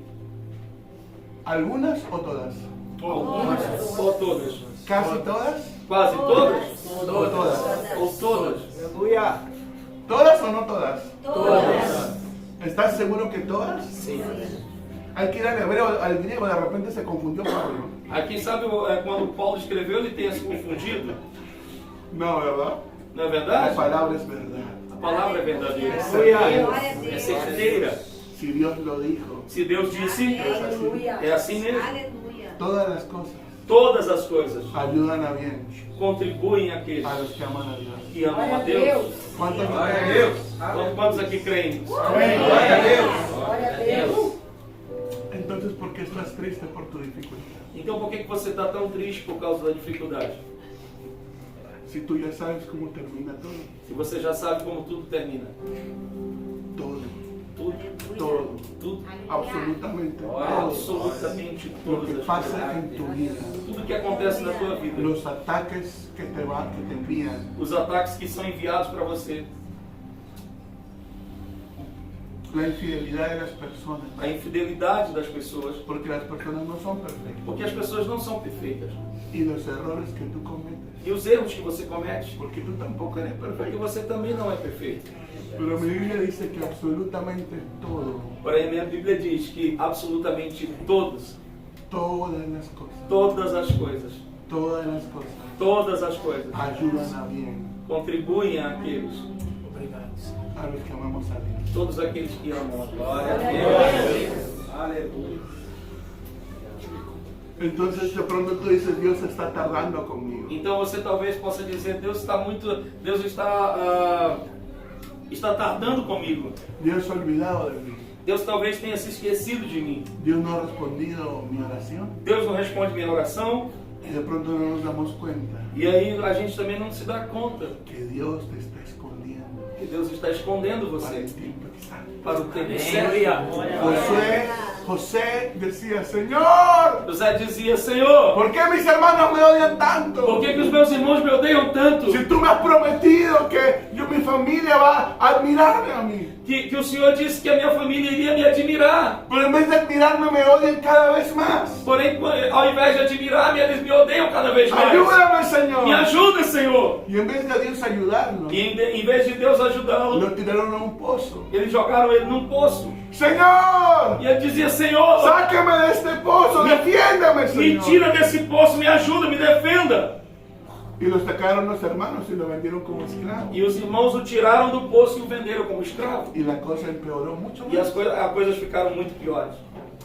¿Algunas o todas?
Algumas ou todas?
¿Casi todas?
Quase todas?
¿O todas?
Ou todas?
Aleluia.
¿Todas o no todas?
Todas.
¿Estás seguro que todas?
Sim.
Hay que ir al hebreo, al griego, de repente se confundió Pablo.
Quem sabe quando Paulo escreveu ele tenha se confundido,
No, ¿verdad?
não é
La
verdade?
palabra es verdad.
A palavra é verdadeira.
Aleluia.
É certeira.
Si Dios lo dijo,
Se Deus disse,
Aleluia.
é assim mesmo.
Aleluia.
todas las cosas
Todas as coisas
ayudan a bien
contribuem àqueles
a los que aman a Dios.
que amam a Deus.
¿Cuántos
Glória a
creen?
Deus.
Quantos aqui creem?
Glória a Deus.
Glória a Deus.
Entonces, ¿por qué estás triste por tu dificultad?
Então por que você está tão triste por causa da dificuldade?
Si tú ya sabes cómo termina todo.
Se você já sabe como tudo termina.
Todo,
Tudo,
todo,
tudo,
absolutamente todo.
absolutamente
Lo
todas
que
as
pasa
coisas.
en tu vida,
Tudo que acontece na tua vida.
los ataques que te envían,
Os ataques que são enviados para você.
la infidelidad de las personas,
A infidelidade das pessoas.
porque las personas no son perfectas,
Porque as pessoas não são perfeitas.
y los errores que tú cometes,
E os erros que você comete.
porque tú tampoco eres
Porque
perfecto.
você também não é perfeito.
Pero mi Biblia dice que absolutamente todo,
Porém, a minha Bíblia diz que absolutamente todas,
todas las cosas,
todas as coisas,
todas las cosas
todas as coisas
ayudan a bien
contribuem àqueles,
a los que amamos a Dios.
todos aqueles que amam a Deus.
Glória a Deus. Aleluia.
Entonces de pronto tú dices, Dios está tardando conmigo.
Então você talvez possa dizer, Deus está tardando comigo.
Dios se ha olvidado de mí.
Deus talvez tenha se esquecido de mim.
Dios no ha respondido mi oración.
Deus não responde minha oração.
Y de pronto no nos damos cuenta
E aí a gente também não se dá conta
que Dios te está escondiendo
que Deus está escondendo
para
você
el tiempo exacto.
para o tempo certo.
José decía, Señor,
José dizia, Senhor,
¿por qué mis hermanos me odian tanto?
por que os meus irmãos me odeiam tanto?
Si tú me has prometido que mi familia va a admirarme a mí.
Que o Senhor disse que a minha família iria me admirar.
Pero en vez de admirarme me odian cada vez más.
Porém, ao invés de admirar-me, eles me odeiam cada vez mais.
Ayúdame, Señor.
Me ajuda, Senhor.
Y en vez de Dios ayudarnos,
E em vez de Deus ajudá-lo,
lo tiraron a un pozo.
eles jogaram ele num poço.
Señor,
E ele dizia, Senhor,
sáqueme de este pozo, defiéndame,
me
Señor.
tira desse poço, me ajuda, me defenda.
Y lo sacaron los hermanos y lo vendieron como esclavo.
E os irmãos o tiraram do poço e o venderam como escravo.
Y la cosa empeoró mucho
E as
más.
coisas ficaram muito piores.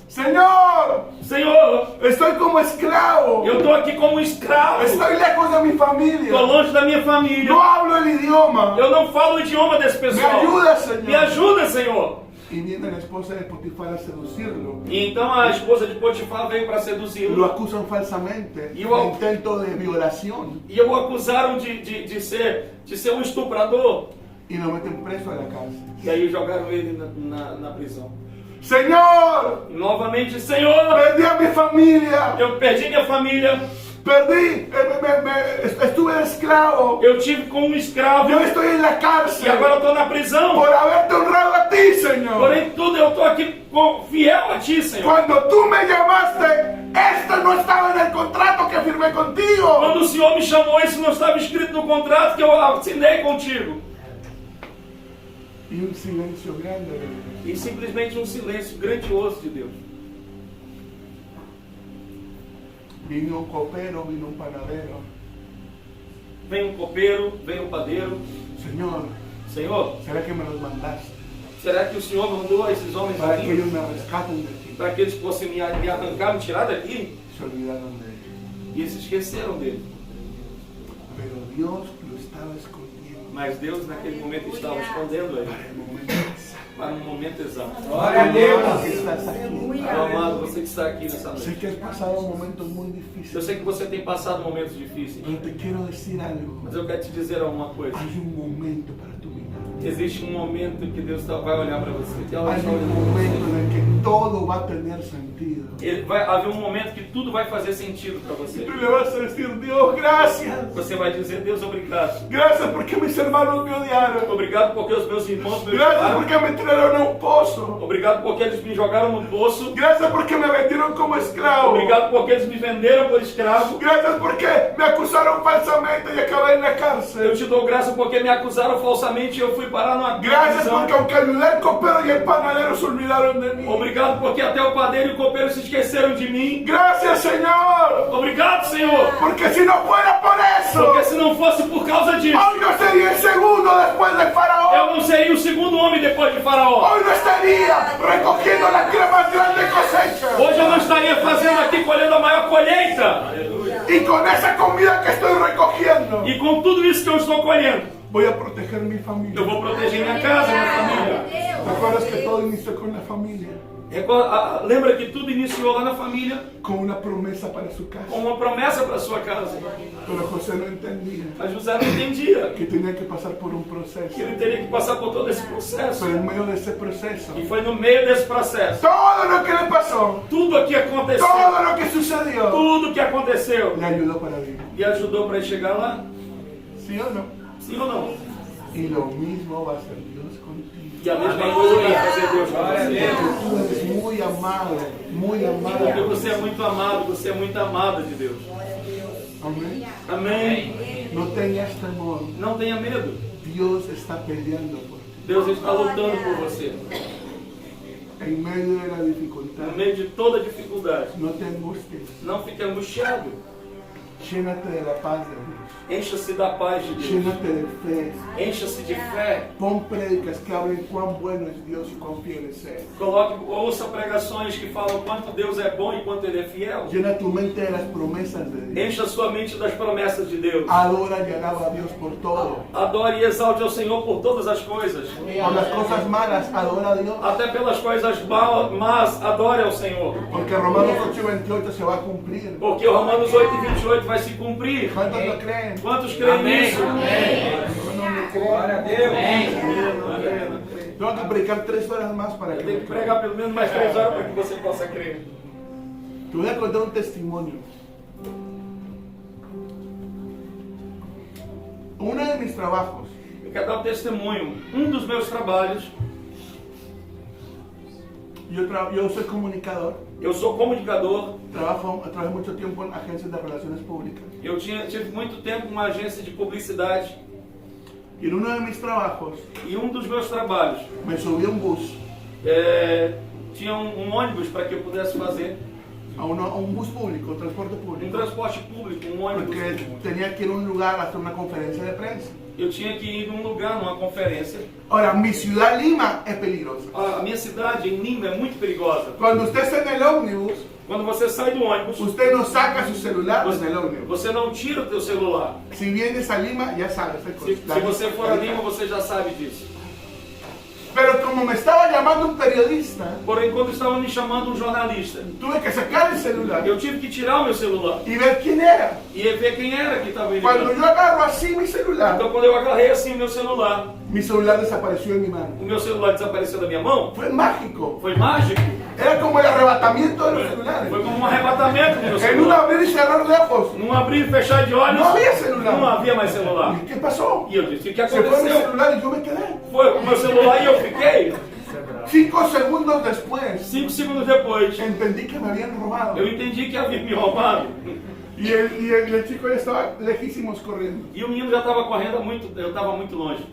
Señor,
Senhor,
estoy como esclavo.
eu estou aqui como escravo.
Estoy lejos de mi
Estou
familia.
longe da minha família.
No hablo el idioma.
Eu não falo o idioma desse
Me
pessoal.
ayuda, Señor.
Me ajuda, Senhor.
Y viene la esposa de Potifar a seducirlo.
E então a esposa de Potifar veio para
Lo
seduzi-lo.
acusan falsamente
Y
de
yo-
intento de violación
E o acusaram de ser um estuprador.
y lo meten preso a la cárcel.
E aí jogaram ele na prisão.
Señor,
E novamente, Senhor,
perdí a mi familia.
eu perdi minha família.
Perdí, estuve de esclavo.
Eu tive como um escravo.
Yo estoy en la
E
cárcel
agora eu estou na prisão.
por haberte honrado a ti, Señor.
Porém, tudo eu estou aqui fiel a Ti, Senhor.
Cuando tú me llamaste, esto no estaba en el contrato que firmé contigo.
Quando o Senhor me chamou, isso não estava escrito no contrato que eu assinei contigo.
Y un silencio grande de Dios.
E simplesmente um silêncio grandioso de Deus.
Vino un copero, vino un panadero
vem um copeiro, vem um padeiro.
Señor,
Senhor,
¿será que me los mandaste?
será que o Senhor mandou esses homens
Para
a
que
mim
ellos me rescaten de ti.
para que eles fossem me arrancar, me tirar daqui?
Se olvidaron de él.
E eles se esqueceram dele.
Pero Dios lo estaba escondiendo
Mas Deus naquele momento estava escondendo ele
para el momento exacto.
para um momento exato.
Glória a Deus.
Que estás aquí.
Meu amado, você que está aqui nessa
Sé
noite.
que has pasado momentos muy
Eu
difíciles,
sei que você tem passado momentos difíceis,
pero te quiero decir algo.
mas eu quero te dizer alguma coisa.
Hay un momento para tu vida.
Existe um momento que Deus vai olhar para você. Que ela
Hay
está
un
olhando para
momento
você.
en el que todo va a tener sentido.
Vai haver um momento que tudo vai fazer sentido para você.
Tú le vas a decir, Dios, gracias.
Você vai dizer, Deus, obrigado.
Gracias porque mis hermanos me odiaron.
Obrigado porque os meus irmãos me
Gracias
odiaram.
porque me tiraron a un pozo.
Obrigado porque eles me jogaram no poço.
Gracias porque me vendieron como esclavo.
Obrigado porque eles me venderam por escravo.
Gracias porque me acusaron falsamente y acabé en la
Eu
cárcel.
te dou graça porque me acusaram falsamente e eu fui parar numa
Gracias
prisão.
porque aunque ayudé al copero y el panadero se olvidaron de mí.
Obrigado porque até o padeiro e o copeiro se esqueceram de mim.
Gracias, Señor.
Obrigado, Senhor.
Porque si no fuera por eso,
Porque se não fosse por causa disso,
hoy no sería el segundo después del
eu
faraón.
não seria o segundo homem depois de Faraó.
Hoy no estaría recogiendo la más grande cosecha.
Hoje eu não estaria fazendo aqui, colhendo a maior colheita.
Y con esa comida que estoy recogiendo,
E com tudo isso que eu estou colhendo,
voy a proteger mi
eu
familia.
vou proteger minha casa, minha família.
¿Te acuerdas que todo inició con la familia?
Lembra que tudo iniciou lá na família
Con una promesa para su casa.
com uma promessa para sua casa.
Pero José no entendía
Mas José não entendia
que tenía que pasar por un
que
proceso.
ele teria que passar por todo esse processo.
Pero en medio de ese proceso,
E foi no meio desse processo,
todo lo que le pasó,
tudo o que aconteceu,
todo lo que sucedió,
tudo que aconteceu,
le ayudó para vivir.
e ajudou para ele chegar lá.
¿Sí o no?
Sim ou não?
Y lo mismo va a ser Dios contigo.
E a mesma coisa vai fazer Deus com
Glória a
você.
Deus.
Tú eres muy amado, muy
Porque
amado.
você é muito amado, você é muito amada de Deus.
Amén.
Amém.
No tengas temor.
Não tenha medo.
Dios está peleando por ti.
Deus está lutando por você.
En medio de la
No
dificultad,
meio de toda dificuldade.
no te angusties.
Não fique angustiado.
Llénate de la paz de Dios.
Encha-se da paz de Deus.
Llénate de fe.
Encha-se de fé.
Pon prédicas que hablen cuán bueno es Dios y cuán fiel es Él.
Ouça pregações que falam quanto Deus é bom e quanto Ele é fiel.
Llena tu mente de las promesas de Dios.
Encha sua mente das promessas de Deus.
Adora y alaba a Dios por todo.
Adore e exalte ao Senhor por todas as coisas.
Por las cosas malas, adora a Dios.
Até pelas coisas más, adore ao Senhor.
Porque Romanos 8:28 se va a cumplir.
Porque o Romanos 8:28 vai se cumprir.
¿Cuántos lo creen?
Quantos creem nisso?
Glória a Deus.
Tengo que predicar 3 horas más para
Eu
que
tenho
me
que pregar pelo menos mais 3 horas para que você possa crer.
Te voy a contar un testimonio. Uno de mis trabajos,
Eu quero dar um testemunho. Um dos meus trabalhos,
yo soy comunicador,
eu sou comunicador.
trabajé mucho tiempo en agencias de relaciones públicas.
Eu tive muito tempo em uma agência de publicidade.
Y en uno de mis trabajos
E um dos meus trabalhos
me subí a un bus,
tinha um ônibus para que eu pudesse fazer
a un bus público, un transporte
um
público,
transporte público, um ônibus.
porque tenía que ir a un lugar a hacer una conferencia de prensa.
Eu tinha que ir num lugar, numa conferência.
Ahora, mi ciudad Lima es peligrosa.
A minha cidade, em Lima, é muito perigosa.
Cuando usted está en el ómnibus,
Quando você sai do ônibus,
usted no saca su celular en el ómnibus.
você não tira o teu celular.
Si vienes a Lima, ya sabes.
Se você for a Lima, você já sabe disso.
Pero como me estaba llamando un periodista,
Porém, quando estava me chamando um jornalista,
tuve que sacar el celular
eu tive que tirar o meu celular
y ver quién era.
e ver quem era que estava me
Cuando
ligando.
yo agarro así mi celular,
Então, quando eu agarrei assim o meu celular
desapareció en mi mano.
desapareceu da minha mão.
Fue mágico.
Foi mágico.
Era como el arrebatamiento de los celulares.
Foi como um arrebatamento do meu
En un
celular.
abrir y cerrar de ojos.
Num abrir e fechar de olhos,
Não havia celular.
não havia mais celular.
¿Y qué pasó?
E eu disse, o que
Se fue mi
aconteceu?
celular y yo me quedé.
Foi o meu celular e eu fiquei.
5 segundos después,
5 segundos depois,
entendí que me habían robado.
eu entendi que havia me roubado.
Y el chico ya estaba lejísimos corriendo.
E o menino já estava correndo muito, eu estava muito longe.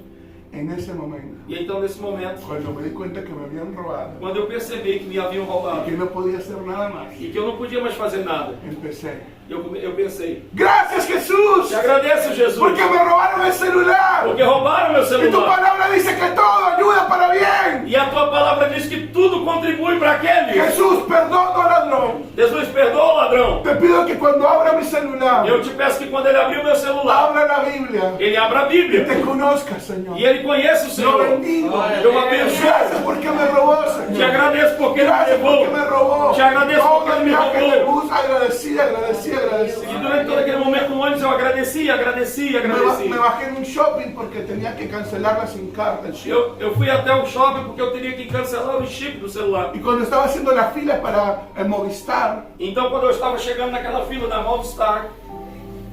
En ese momento,
E então, nesse momento,
cuando me di cuenta que me habían robado
quando eu percebi que me haviam
y
roubado
que no podía hacer nada más,
e que eu não podia mais fazer nada,
empecé.
eu pensei,
Gracias Jesús,
te agradeço, Jesus,
porque me robaron el celular.
porque roubaram meu
Y tu
celular.
palabra dice que todo ayuda para bien.
E a tua palavra diz que tudo contribui para aquele.
Jesús, perdona al ladrón.
Jesus, perdoa o ladrão.
Te pido que cuando abra mi celular,
Eu te peço que quando ele abrir o meu celular,
abra la Biblia
ele abra a
y
Bíblia
te conozca, Señor.
e ele conheça o
Lo
Senhor.
bendigo.
Eu abençoo.
Gracias porque me robó,
Te
Señor.
agradeço porque ele me
Gracias porque
levou.
me robó.
Te agradeço
Todo
porque
el
ele me
viaje de
roubou.
bus agradeci, agradeci, agradeci.
E durante todo aquele momento no ônibus eu agradeci, agradeci, agradeci.
Me bajé en un shopping porque tenía que cancelar la SIM card, el chip.
Eu fui até o shopping porque eu teria que cancelar o chip do celular.
Y cuando estaba haciendo la fila para el Movistar,
Então quando eu estava chegando naquela fila da Movistar,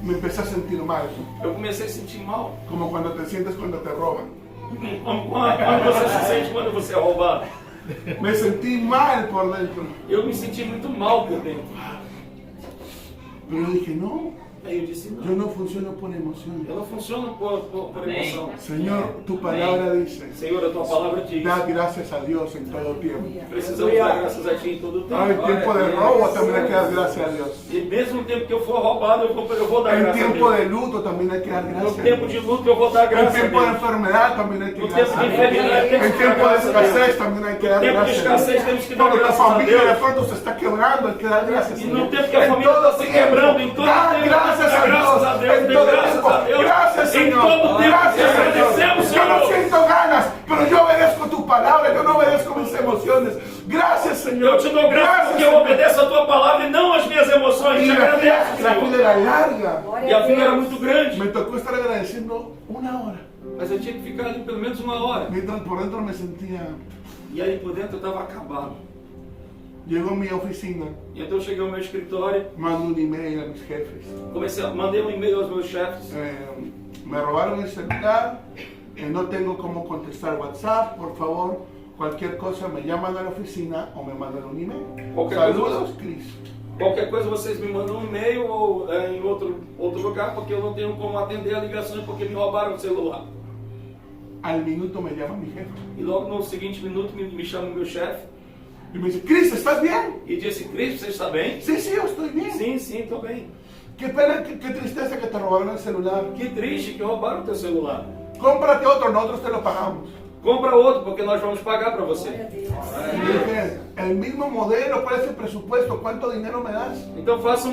me empecé a sentir mal.
eu comecei a sentir mal.
Como cuando te sientes cuando te roban.
Quando você se sente quando você é roubado.
Me sentí mal por dentro.
Eu me senti muito mal por dentro.
Pero dije, no,
Aí eu disse,
yo
não,
no funciono por emoción.
eu não funciono por emoção.
Señor, tu palabra dice,
Senhor, a tua palavra diz,
da gracias a Dios en todo tiempo.
precisamos dar graças a ti em todo o
En
tempo.
tiempo de robo también hay que dar gracias a Dios.
E mesmo no tempo que eu for roubado, eu vou dar
En
graças a
tiempo
Deus.
de luto también hay que dar
No
gracias a
tempo
Dios.
de luto eu vou dar
En
graças a
tiempo de
Deus.
enfermedad también hay que
No
dar
tempo
gracias
de
a Dios.
enfermidade temos
En
que dar
tiempo de
graças a Deus.
escasez también hay que dar
No tempo de
gracias a
escassez
Dios.
temos que dar
Cuando tu
graças a
familia de
Deus.
pronto se está quebrando, hay que dar gracias a
E no
Dios.
tempo que a
En
família
todo
está se
tiempo,
quebrando, em todo
da
tempo,
gracias a
graças a
Dios.
Deus,
En
dê
todo
graças
tiempo.
a Deus.
Gracias,
Em
Señor.
todo tempo te
Gracias,
agradecemos,
Señor. Yo no
Senhor.
siento ganas, pero yo obedezco tu palabra, yo no obedezco mis emociones. Gracias, Señor.
Eu te dou graças porque eu
Señor.
obedeço a tua palavra e não as minhas emoções.
Y
Te
la
agradeço,
fila
Senhor.
era larga.
E a fila era muito grande.
Me tocó estar agradeciendo una hora.
Mas eu tinha que ficar ali pelo menos uma hora.
Mientras por dentro me sentía.
E aí por dentro eu estava acabado.
Llego a mi oficina,
E então eu cheguei ao meu escritório,
mando un email a mis jefes.
mandei um e-mail aos meus chefes.
Me robaron el celular, no tengo cómo contestar WhatsApp, por favor, cualquier cosa me llaman a la oficina o me mandan un email.
Cualquier
Saludos,
cosa.
Cris.
Qualquer coisa vocês me mandam um e-mail ou em outro lugar, porque eu não tenho como atender a ligações porque me roubaram o celular.
Al minuto me llama mi jefe
E logo no seguinte minuto me chama o meu chefe
y me dice, Cris, ¿estás bien?
e disse, Cris, você está bem?
Sí, sí, yo estoy bien.
Sim, estou bem.
Qué pena, qué tristeza que te robaron el celular.
Que triste que roubaram o teu celular.
Cómprate otro, nosotros te lo pagamos.
Compra outro, porque nós vamos pagar para você.
Y dije, el mismo modelo, ¿cuál es el presupuesto? ¿Cuánto dinero me das?
Então faça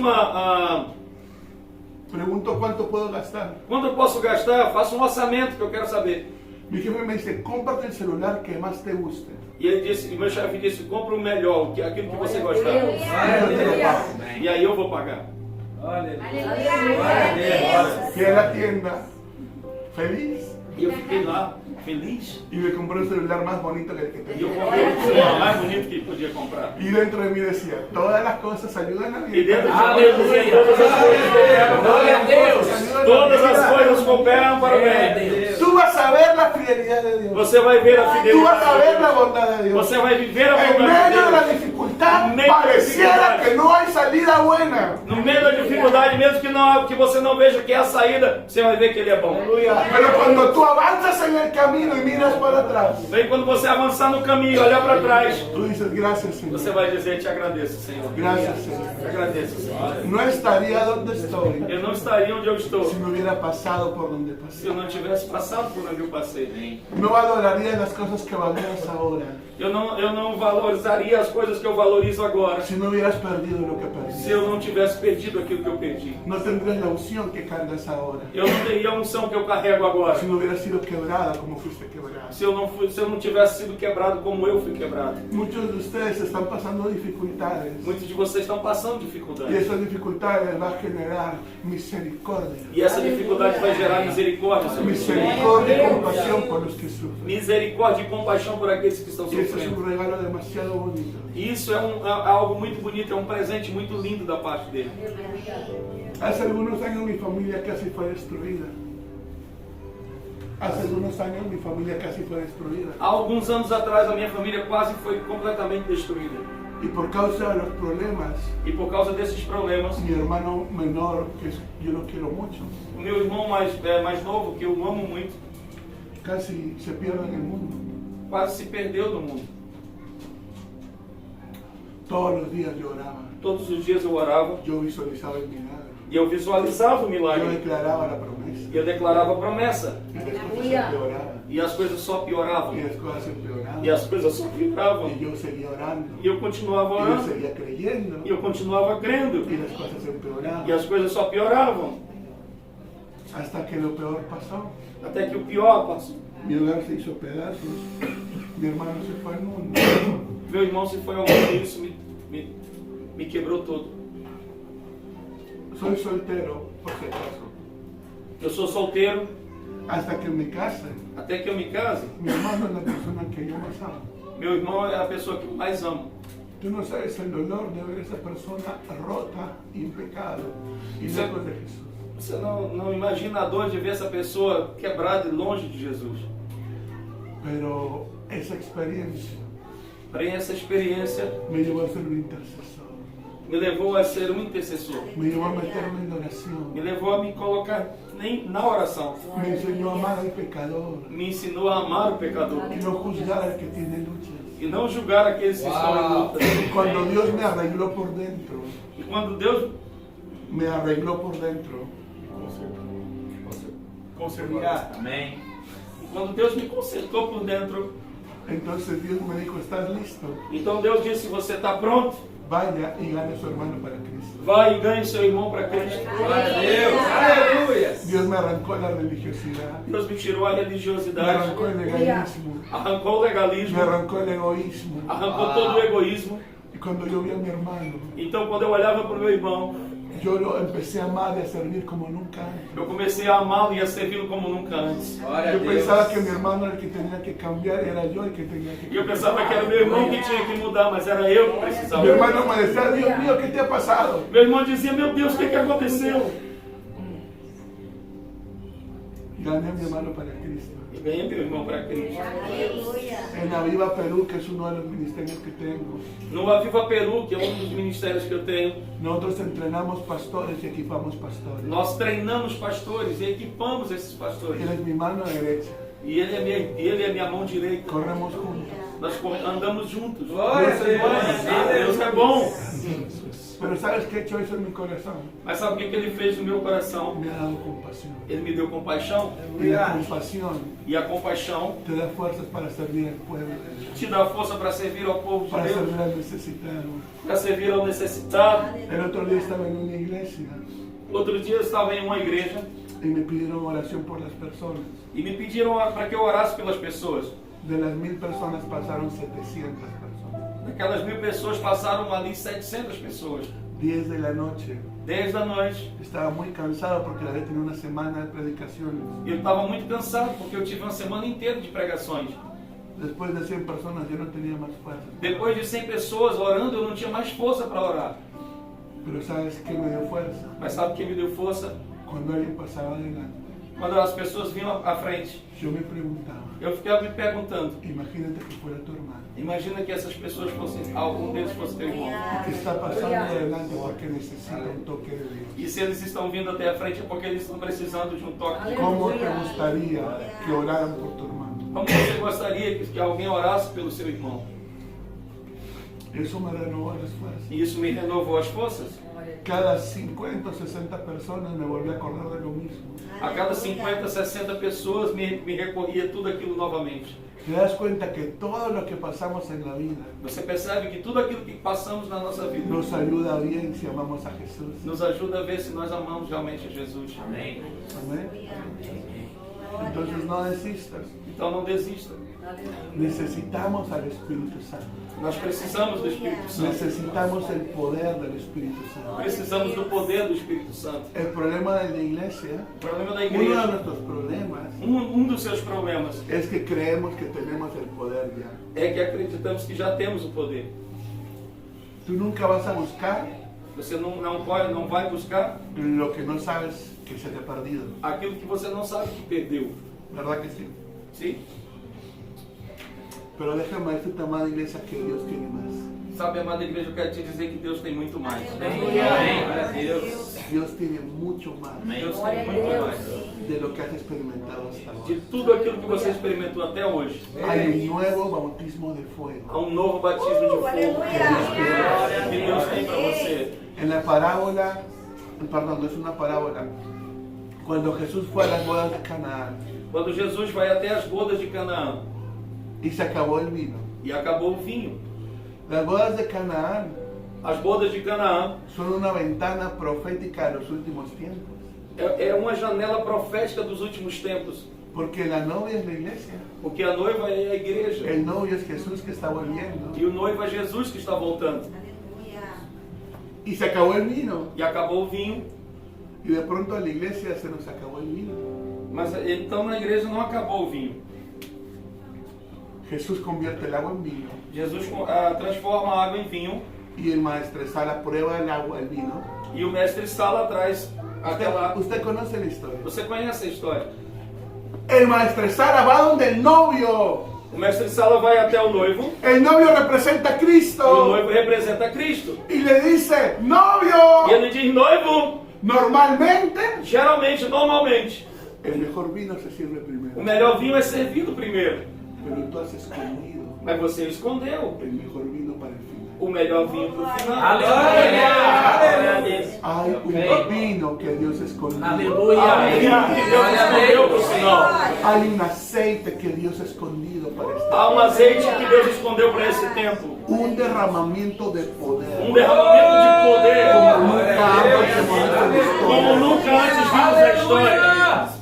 Pregunto cuánto puedo gastar.
quanto eu posso gastar? Faça um orçamento que eu quero saber.
Mi jefe me dice, cómprate el celular que más te guste.
E ele disse, meu chefe disse, compra o melhor, aquilo que você
Glória a
gostar.
Deus.
Yo te lo pago.
E aí eu vou pagar.
Fui a la tienda, feliz,
E eu fiquei lá, feliz.
y me compré un celular más bonito que el que
E eu
tenía.
comprei o celular mais bonito que podia comprar.
Y dentro de mí decía, todas las cosas ayudan a
E
mi
dentro de
vida.
mim dizia, todas as coisas cooperam para o bem. Todas as coisas cooperam para o bem.
Tú vas a ver la fidelidad de Dios.
Você vai ver a
Tú vas a ver
fidelidade.
la bondad de Dios.
Você vai viver a
En
bondade
medio de la
de Deus.
dificultad,
En medio de la
pareciera
dificultad.
que no hay salida buena.
No meio da dificuldade, mesmo que você não veja que é a saída, você vai ver que ele é bom.
Pero cuando tú avanzas en el camino y miras para atrás,
Vem quando você avançar no caminho e olhar para trás,
tú dices, gracias, Señor.
você vai dizer, te agradeço, Senhor.
Gracias, Señor.
Te agradeço, Senhor.
No estaría donde estoy
Eu não estaria onde eu estou
si no hubiera pasado por donde
se
pasé.
eu não tivesse passado por onde eu passei.
No valoraría las cosas que valoras ahora
Eu não valorizaria as coisas que eu valorizo agora
si no hubieras perdido lo que
se eu
perdiste.
não tivesse perdido aquilo que eu perdi.
No tendrías la unción que cargas ahora
Eu não teria a unção que eu carrego agora
si no hubieras sido quebrada como fuiste quebrada.
se eu não tivesse sido quebrado como eu fui quebrado.
Muchos de ustedes están pasando dificultades
Muitos de vocês estão passando
y
dificuldades.
esas dificultades van a generar misericordia.
E essa dificuldade vai gerar misericórdia sobre você.
Misericordia y compasión por los que sufren.
Misericórdia e compaixão por aqueles que estão
Y eso es
sofrendo.
un regalo demasiado bonito.
Isso é algo muito bonito, é um presente muito lindo da parte dele.
Hace algunos años mi familia casi fue destruida. Hace algunos años mi familia casi fue destruida.
Há alguns anos atrás a minha família quase foi completamente destruída.
Y por causa de los problemas,
E por causa desses problemas,
mi hermano menor, que yo lo quiero mucho,
o meu irmão mais novo, que eu amo muito,
casi se pierde en el mundo.
quase se perdeu no mundo.
Todos los días yo oraba,
Todos os dias eu orava
yo visualizaba el milagro,
e eu visualizava o
yo
milagre.
declaraba la promesa
E eu declarava a promessa.
y las cosas empeoraban
E as coisas só pioravam.
y las cosas empeoraban
E as coisas só pioravam.
y yo seguía orando
E eu continuava
y yo
orando.
seguía creyendo
E eu continuava crendo.
y las cosas
E
empeoraban
as coisas só pioravam.
hasta que lo peor pasó.
Até que o pior passou.
Mi hogar se hizo pedazos, mi hermano se fue al mundo.
Meu irmão se foi ao mundo e isso me quebrou todo.
Soy soltero, por si acaso.
Eu sou solteiro
Hasta que me case,
até que eu me case.
mi hermano es la persona que yo más amo.
Meu irmão é a pessoa que eu mais amo.
Tú no sabes el dolor de ver esa persona rota y en pecado y
Sí.
lejos de Jesús.
Você não imagina a dor de ver essa pessoa quebrada e longe de Jesus.
Pero esa experiencia
Porém, essa experiência
me llevó a ser un intercesor,
me levou a ser um intercessor.
me llevó a meterme en la oración,
Me levou a me colocar na oração.
me enseñó a amar al pecador
Me ensinou a amar o pecador
y no juzgar al que tiene luchas.
e não julgar aqueles que estão em luta.
Cuando Dios me arregló por dentro,
E quando Deus
me arregló por dentro,
Conservar. Amém.
Quando Deus me consertou por dentro,
entonces Dios me dijo, ¿estás listo?
então Deus disse: você está pronto?
Vaya y gane a su hermano para Cristo.
Vai e ganhe seu irmão para Cristo.
Glória a Deus. Aleluia.
Dios me arrancó la religiosidad,
Deus me tirou a
me
religiosidade,
arrancó el legalismo,
arrancou o
me
legalismo,
arrancó el egoísmo.
arrancou todo o egoísmo.
Y cuando yo vi a mi hermano,
Então, quando eu olhava para o meu irmão,
yo lo empecé a amar y a servir como nunca antes.
eu comecei a amá-lo e a servi-lo como nunca antes.
Glória a
Yo
Deus.
pensaba que mi hermano era el que tenía que cambiar, era yo el que tenía que
E eu
cambiar.
pensava que era o meu irmão que tinha que mudar, mas era eu que precisava.
Mi hermano me decía, Dios mío, ¿qué te ha pasado?
Meu irmão dizia: meu Deus, o que aconteceu?
Gané a mi hermano para Cristo.
E ganhei meu irmão para Cristo.
En Aviva Perú, que es uno de los ministerios que tengo,
No Aviva Peru, que é um dos ministérios que eu tenho,
nosotros entrenamos pastores y equipamos pastores.
nós treinamos pastores e equipamos esses pastores.
Él es mi mano derecha.
E ele é minha mão direita.
Corremos juntos.
Nós andamos juntos.
Glória a Deus.
Deus é bom.
Pero ¿sabes qué ha hecho eso en mi corazón?
Mas sabe o que ele fez no meu coração?
Me ha dado compasión.
Ele me deu compaixão.
Y la compasión
E a compaixão
te da fuerzas para servir al pueblo de Dios,
te dá força para servir ao povo de
para
Deus,
servir al necesitado.
para servir ao necessitado.
El otro día estaba en una iglesia
Outro dia eu estava em uma igreja
y me pidieron oración por las personas.
e me pediram para que eu orasse pelas pessoas.
De las 1000 personas pasaron 700 personas.
Daquelas 1000 pessoas passaram ali 700 pessoas.
10 de la noche.
10 da noite.
Estaba muy cansado porque había tenido una semana de predicaciones.
E eu estava muito cansado porque eu tive uma semana inteira de pregações.
Después de 100 personas yo no tenía más fuerza.
Depois de 100 pessoas orando, eu não tinha mais força para orar.
Pero ¿sabes qué me dio fuerza?
Mas sabe o que me deu força?
Cuando alguien pasaba adelante,
Quando as pessoas vinham à frente,
yo me preguntaba,
eu ficava me perguntando:
imagínate que fuera tu hermano.
imagina que essas pessoas fossem, algum deles fosse teu irmão.
Que está pasando adelante porque necesita un toque de Dios.
E se eles estão vindo até a frente é porque eles estão precisando de um toque.
¿Cómo te gustaría que oraran por tu hermano?
Como você gostaria que alguém orasse pelo seu irmão?
Eso me renovó las fuerzas.
E isso me renovou as forças.
Cada 50 o 60 personas me volví a acordar de lo mismo.
A cada 50, 60 pessoas me recorria tudo aquilo novamente.
Te das cuenta que todo lo que pasamos en la vida
Você percebe que tudo aquilo que passamos na nossa vida
nos ayuda bien si amamos a Jesús.
nos ajuda a ver se nós amamos realmente a Jesus.
Amém.
Amén. Entonces no desistas.
Então não desista.
Necesitamos al Espíritu Santo.
Nós precisamos do Espírito Santo.
Necesitamos el poder del Espíritu Santo.
Precisamos do poder do Espírito Santo.
El problema de la iglesia,
O problema da
uno de
igreja,
nuestros problemas,
um dos seus problemas
es que creemos que tenemos el poder ya.
é que acreditamos que já temos o poder.
Tú nunca vas a buscar
Você não vai buscar
lo que no sabes que se te ha perdido.
aquilo que você não sabe que perdeu.
¿Verdad que sí?
Sim?
Pero déjame decirte, amada iglesia, que Dios tiene más.
Sabe, amada igreja, eu quero te dizer que Deus tem muito mais.
Aleluia.
Glória a Deus.
Dios tiene mucho más
Deus
Glória
tem
a
muito
Deus.
mais.
de lo que has experimentado hasta
De
ahora.
tudo aquilo que você experimentou até hoje.
Hay un nuevo bautismo de fuego.
Há um novo batismo de fogo
Aleluia.
que Deus tem para você.
En la parábola, perdón, no es una parábola, cuando Jesús fue a las bodas de Canaán
Quando Jesus vai até as bodas de Canaã
y se acabó el vino.
e acabou o vinho.
Las bodas de Canaán
As bodas de Canaã
son una ventana profética de los últimos tiempos,
é uma janela profética dos últimos tempos.
porque la novia es la iglesia,
Porque a noiva é a igreja.
el novio es Jesús que está volviendo
E o noivo é Jesus que está voltando.
Aleluia.
y se acabó el vino
E acabou o vinho.
y de pronto a la iglesia se nos acabó el vino.
Mas então na igreja não acabou o vinho.
Jesús convierte el agua en vino
Jesus transforma a água em vinho
y el maestresala prueba el agua, el vino.
e o mestre Sala traz aquela.
Usted conoce la historia.
Você conhece a história?
El maestresala va donde el novio.
O mestre Sala vai até o noivo.
El novio representa a
E o
Cristo
noivo representa Cristo.
y le dice,
E
novio,
ele diz: noivo,
normalmente
normalmente,
el mejor vino se sirve
o
primero,
melhor vinho é servido primeiro.
pero tú has escondido
Mas você escondeu
el mejor vino para el final.
o melhor vinho pro final.
Aleluia. Glória a Deus.
Hay un vino que Dios escondió.
Aleluia.
Há um vinho que Deus escondeu pro final.
Hay un aceite que Dios ha escondido para este.
Há um azeite que Deus escondeu para esse tempo.
Un derramamiento de poder.
Um derramamento de poder.
Como nunca antes vimos
Como
na
nunca antes vimos na história.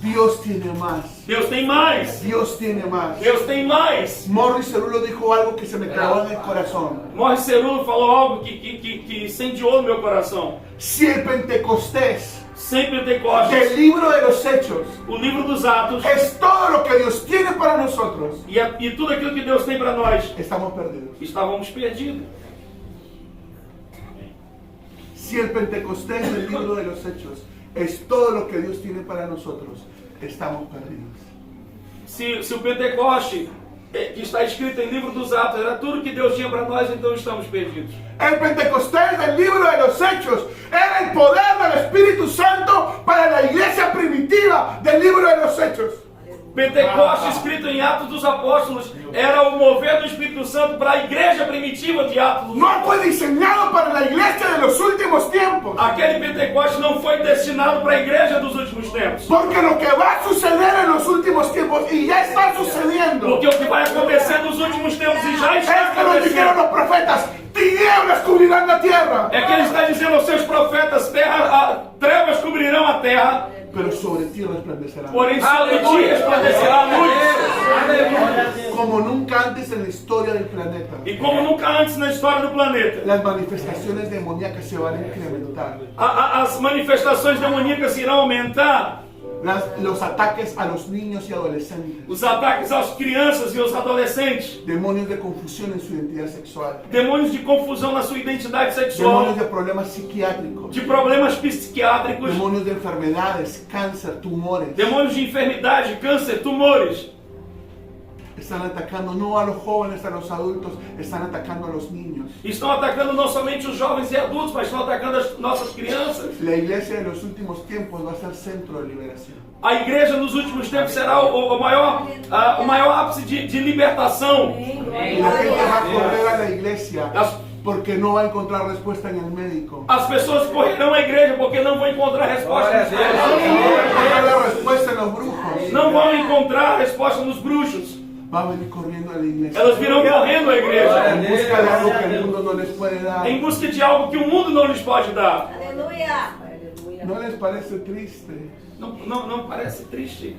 Dios tiene más.
Deus tem mais.
Dios tiene más.
Deus tem mais.
Morris Cerulo dijo algo que se me clavó en el corazón.
Morris Cerulo falou algo que incendiou no meu coração.
Si el Pentecostés
Sem Pentecostes,
del libro de los Hechos
o livro dos Atos
es todo lo que Dios tiene para nosotros,
e tudo aquilo que Deus tem para nós,
estamos perdidos.
estávamos perdidos.
Si el Pentecostés del libro de los Hechos es todo lo que Dios tiene para nosotros, estamos perdidos.
Se o Pentecoste, que está escrito em livro dos Atos, era tudo que Deus tinha para nós, então estamos perdidos.
El Pentecostés del libro de los Hechos era el poder del Espíritu Santo para la iglesia primitiva del libro de los Hechos.
Pentecoste, escrito em Atos dos Apóstolos, era o mover do Espírito Santo para a igreja primitiva de Atos dos
No
Apóstolos.
fue diseñado para la iglesia de los últimos tiempos.
Aquele Pentecoste não foi destinado para a igreja dos últimos tempos.
Porque lo que va a suceder en los últimos tiempos, y ya está sucediendo,
Porque o que vai acontecer nos últimos tempos e já está
es que nos dijeron
acontecendo,
los profetas, tinieblas cubrirán la tierra,
é que ele está dizendo aos seus profetas, trevas cobrirão a terra,
pero sobre ti resplandecerá.
porém sobre ti resplandecerá a luz.
Como nunca antes en la historia del planeta,
E como nunca antes na história do planeta,
las manifestaciones demoníacas se van a incrementar.
as manifestações demoníacas irão aumentar,
Los ataques a los niños y adolescentes,
os ataques às crianças e aos adolescentes,
demonios de confusión en su identidad sexual,
demônios de confusão na sua identidade sexual,
demonios de problemas psiquiátricos,
de problemas psiquiátricos,
demonios de enfermedades, cáncer, tumores.
demônios de enfermidade, câncer, tumores.
Están atacando no a los jóvenes, a los adultos, están atacando a los niños.
Estão atacando não somente os jovens e adultos, mas estão atacando as nossas crianças.
La iglesia de los últimos tiempos va a ser centro de liberación.
A igreja nos últimos tempos será o maior ápice de libertação.
Y la gente va a correr a la iglesia
As,
porque no va a encontrar respuesta en el médico.
as pessoas correrão à igreja porque não vão encontrar resposta nos
No va a
médicos.
encontrar la respuesta en los brujos.
Não vão encontrar resposta nos bruxos.
Va a venir corriendo a la iglesia
Elas virão correndo à igreja
en busca de algo que el mundo no les puede dar.
em busca de algo que o mundo não lhes pode dar.
Aleluia. Aleluia.
¿No les parece triste
Não parece triste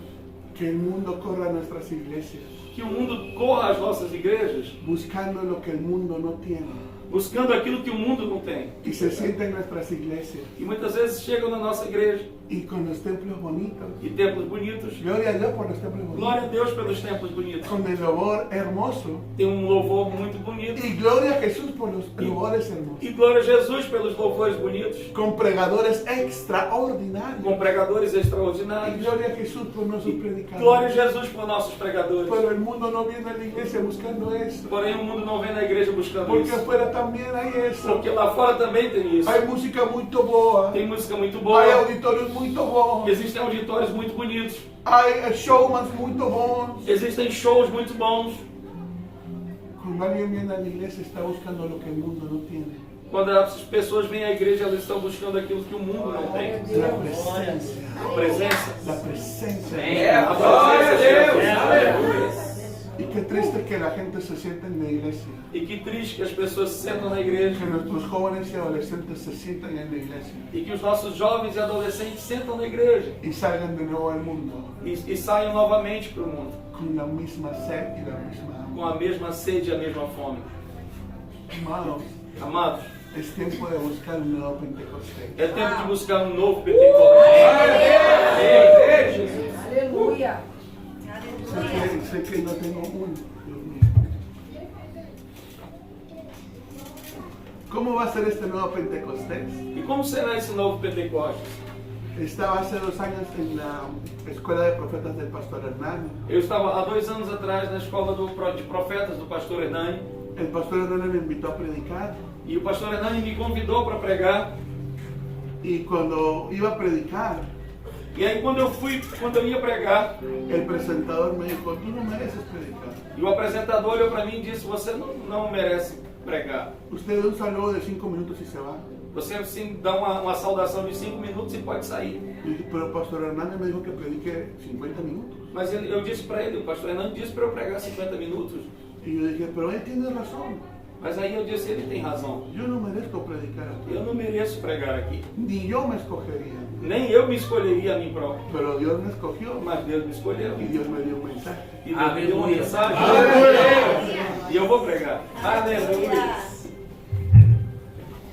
que el mundo corra a nuestras iglesias
que o mundo corra às nossas igrejas
buscando lo que el mundo no tiene
buscando aquilo que o mundo não tem?
y se sienta en nuestras iglesias
E muitas vezes chegam na nossa igreja
y con los templos bonitos?
e templos bonitos.
Gloria a Dios por los templos bonitos.
Glória a Deus pelos templos bonitos.
Con el louvor hermoso.
Tem um louvor muito bonito.
Y gloria a Jesús por los louvores hermosos.
E glória a Jesus pelos louvores bonitos.
Con pregadores extraordinarios.
Com pregadores
Y
extraordinários.
gloria a Jesús por nuestros
Glória a
predicadores.
Jesus por nossos pregadores.
Pero el mundo no viene a la iglesia buscando eso.
Porém, o mundo não vem na igreja buscando
Porque
isso.
afuera también hay eso.
Porque lá fora também tem isso.
Hay música muy boa.
Tem música muito
Hay
boa.
auditorios muy bons.
Existem auditórios muito bonitos.
Hay showmans muy bons.
Existem shows muito bons.
Cuando alguien viene a la iglesia está buscando lo que el mundo no tiene.
Quando as pessoas vêm à igreja, elas estão buscando aquilo que o mundo não tem.
La presencia.
A presença.
La presencia.
A presença de Deus.
Aleluia.
Y qué triste que la gente se sienta en la iglesia.
E que triste que as pessoas se sentam na igreja
Que nuestros jóvenes y adolescentes se sientan en la iglesia
e que os nossos jovens e adolescentes sentam na igreja
y salgan de nuevo al mundo
e saiam novamente para o mundo
con la misma sed y la misma
com
hambre.
a mesma sede e a mesma fome.
Amados,
Amados,
es tiempo de buscar un nuevo Pentecostés.
é tempo de buscar um novo Pentecostes.
Aleluia.
Sé que no tengo uno. Dios mío. ¿Cómo va a ser este nuevo Pentecostés?
E como será esse novo Pentecostes?
Estaba hace 2 años en la escuela de profetas del pastor Hernán.
Eu estava há 2 anos atrás na escola de profetas do pastor Hernani
El pastor Hernán me invitó a predicar
e o pastor Hernani me convidou para pregar.
y cuando iba a predicar,
E aí quando eu ia pregar,
el presentador me dijo, tú no mereces predicar.
e o apresentador olhou para mí e disse: você não merece pregar.
Usted da un saludo de 5 minutos y se va.
Você assim dá uma saudação de 5 minutos e pode sair.
Y dije, pero el pastor Hernández me dijo que predique 50 minutos.
Mas eu disse para ele, o pastor Hernani disse para eu pregar 50 minutos.
Y yo dije, pero él tiene razón.
Mas aí eu disse: ele tem razão.
Yo no merezco predicar aquí.
Eu não mereço pregar aqui.
Ni yo me escogería.
Nem eu me escolheria a mim próprio.
Pero Dios me escogió
Mas Deus me escolheu.
y Dios me dio un mensaje.
E Deus me deu uma
Aleluia.
mensagem.
Aleluia.
E eu vou pregar. Aleluia.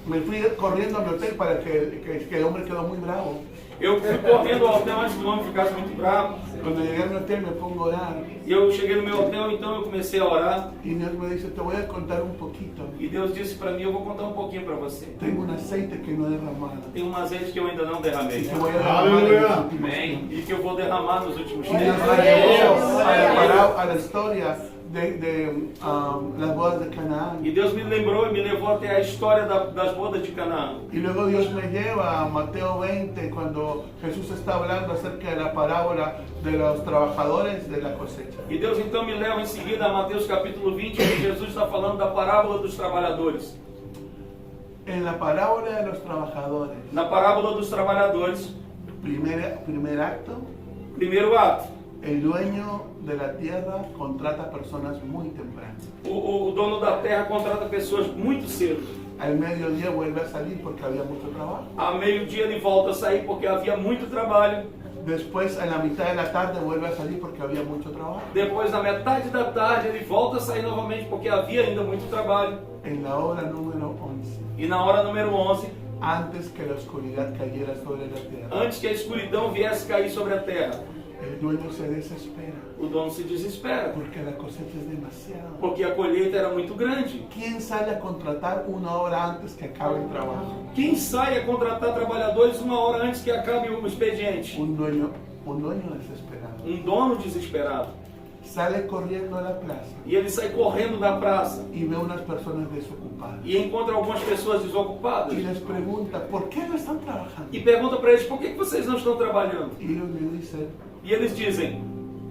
Me fui corriendo a mi hotel para que el hombre quedó muy bravo.
Eu fui correndo ao hotel antes que o homem ficasse muito bravo.
Cuando llegué a mi hotel me pongo a orar
E eu cheguei no meu hotel, então eu comecei a orar.
y Dios me dice, te voy a contar un poquito.
E Deus disse para mí: eu vou contar um pouquinho para você.
Tengo un aceite que no he derramado
Tem um azeite que eu ainda não
y
derramei.
que voy a derramar en los últimos
Amén.
tiempos.
E que eu vou derramar nos últimos
Y Dios
dias.
me llevó a la historia de las bodas de Canaán.
E Deus me lembrou e me levou até a história das bodas de Canaã.
Y luego Dios me lleva a Mateo 20 cuando Jesús está hablando acerca de la parábola de los trabajadores de la cosecha.
E Deus então me leva em seguida a Mateus capítulo 20, onde Jesus está falando da parábola dos trabalhadores.
En la parábola de los trabajadores,
Na parábola dos trabalhadores,
primer acto,
primeiro ato,
el dueño de la tierra contrata personas muy temprano.
o dono da terra contrata pessoas muito cedo.
Al mediodía vuelve a salir porque había mucho trabajo.
A meio-dia ele volta a sair porque havia muito trabalho.
Después, en la mitad de la tarde, vuelve a salir porque había mucho trabajo.
Depois, na metade da tarde, ele volta a sair novamente porque havia ainda muito trabalho.
En la hora número 11,
E na hora número 11,
antes que la oscuridad cayera sobre la tierra,
antes que a escuridão viesse cair sobre a terra,
el dueño se desespera
o dono se desespera,
porque la cosecha es demasiado.
porque a colheita era muito grande.
¿Quién sale a contratar 1 hora antes que acabe el trabajo?
Quem sai a contratar trabalhadores 1 hora antes que acabe o expediente?
Un dueño desesperado.
Um dono desesperado.
Sale corriendo a la plaza
E ele sai correndo da praça
y ve unas personas desocupadas.
e encontra algumas pessoas desocupadas.
Y les pregunta, ¿por qué no están trabajando?
E pergunta para eles: por que vocês não estão trabalhando?
Y ellos le dicen,
E eles dizem: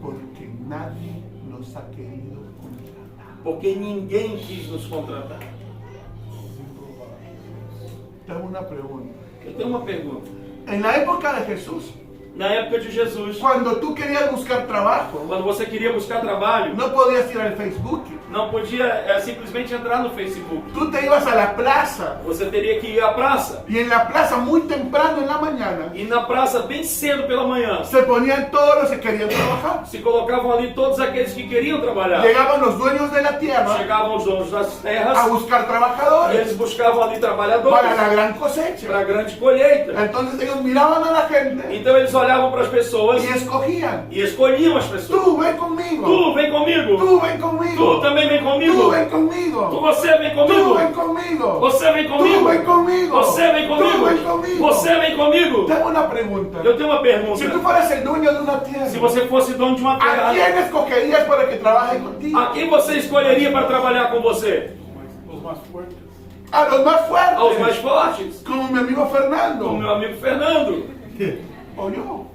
porque nadie nos ha querido contratar.
porque ninguém quis nos contratar.
Te hago una pregunta.
Eu tenho uma pergunta.
En la época de Jesús,
Na época de Jesus,
cuando tú querías buscar trabajo,
quando você queria buscar trabalho,
no podías ir al Facebook.
não podia simplesmente entrar no Facebook.
Tú te ibas a la plaza
Você teria que ir à praça.
y en la plaza muy temprano en la mañana
E na praça, bem cedo pela manhã,
se ponían todos los que querían trabajar.
se colocavam ali todos aqueles que queriam trabalhar.
Llegaban los dueños de la tierra
Chegavam os donos das
a
terras
buscar
e
trabajadores
eles buscavam ali trabalhadores
para la gran cosecha.
para a grande colheita.
Entonces ellos miraban a la gente
Então eles olhavam para as pessoas
y escogían.
e escolhiam as pessoas.
Tú ven conmigo.
Tu, vem comigo.
Tú ven conmigo.
Tu também também vem
Tú
comigo.
ven conmigo.
Você vem
Tú
comigo.
ven conmigo.
Você vem
Tú
comigo.
ven conmigo.
Você vem
Tú ven
comigo.
conmigo.
Você vem comigo.
Tengo una pregunta.
Eu tenho uma pergunta.
Si tú fueras el dueño de una tierra,
Se você fosse dono de uma
¿a
terra,
quién escogerías para que trabaje contigo?
a quem você escolheria para trabalhar com você?
A los más
Aos mais
fuertes,
fortes?
como mi amigo
Como
Fernando,
meu amigo Fernando.
o yo,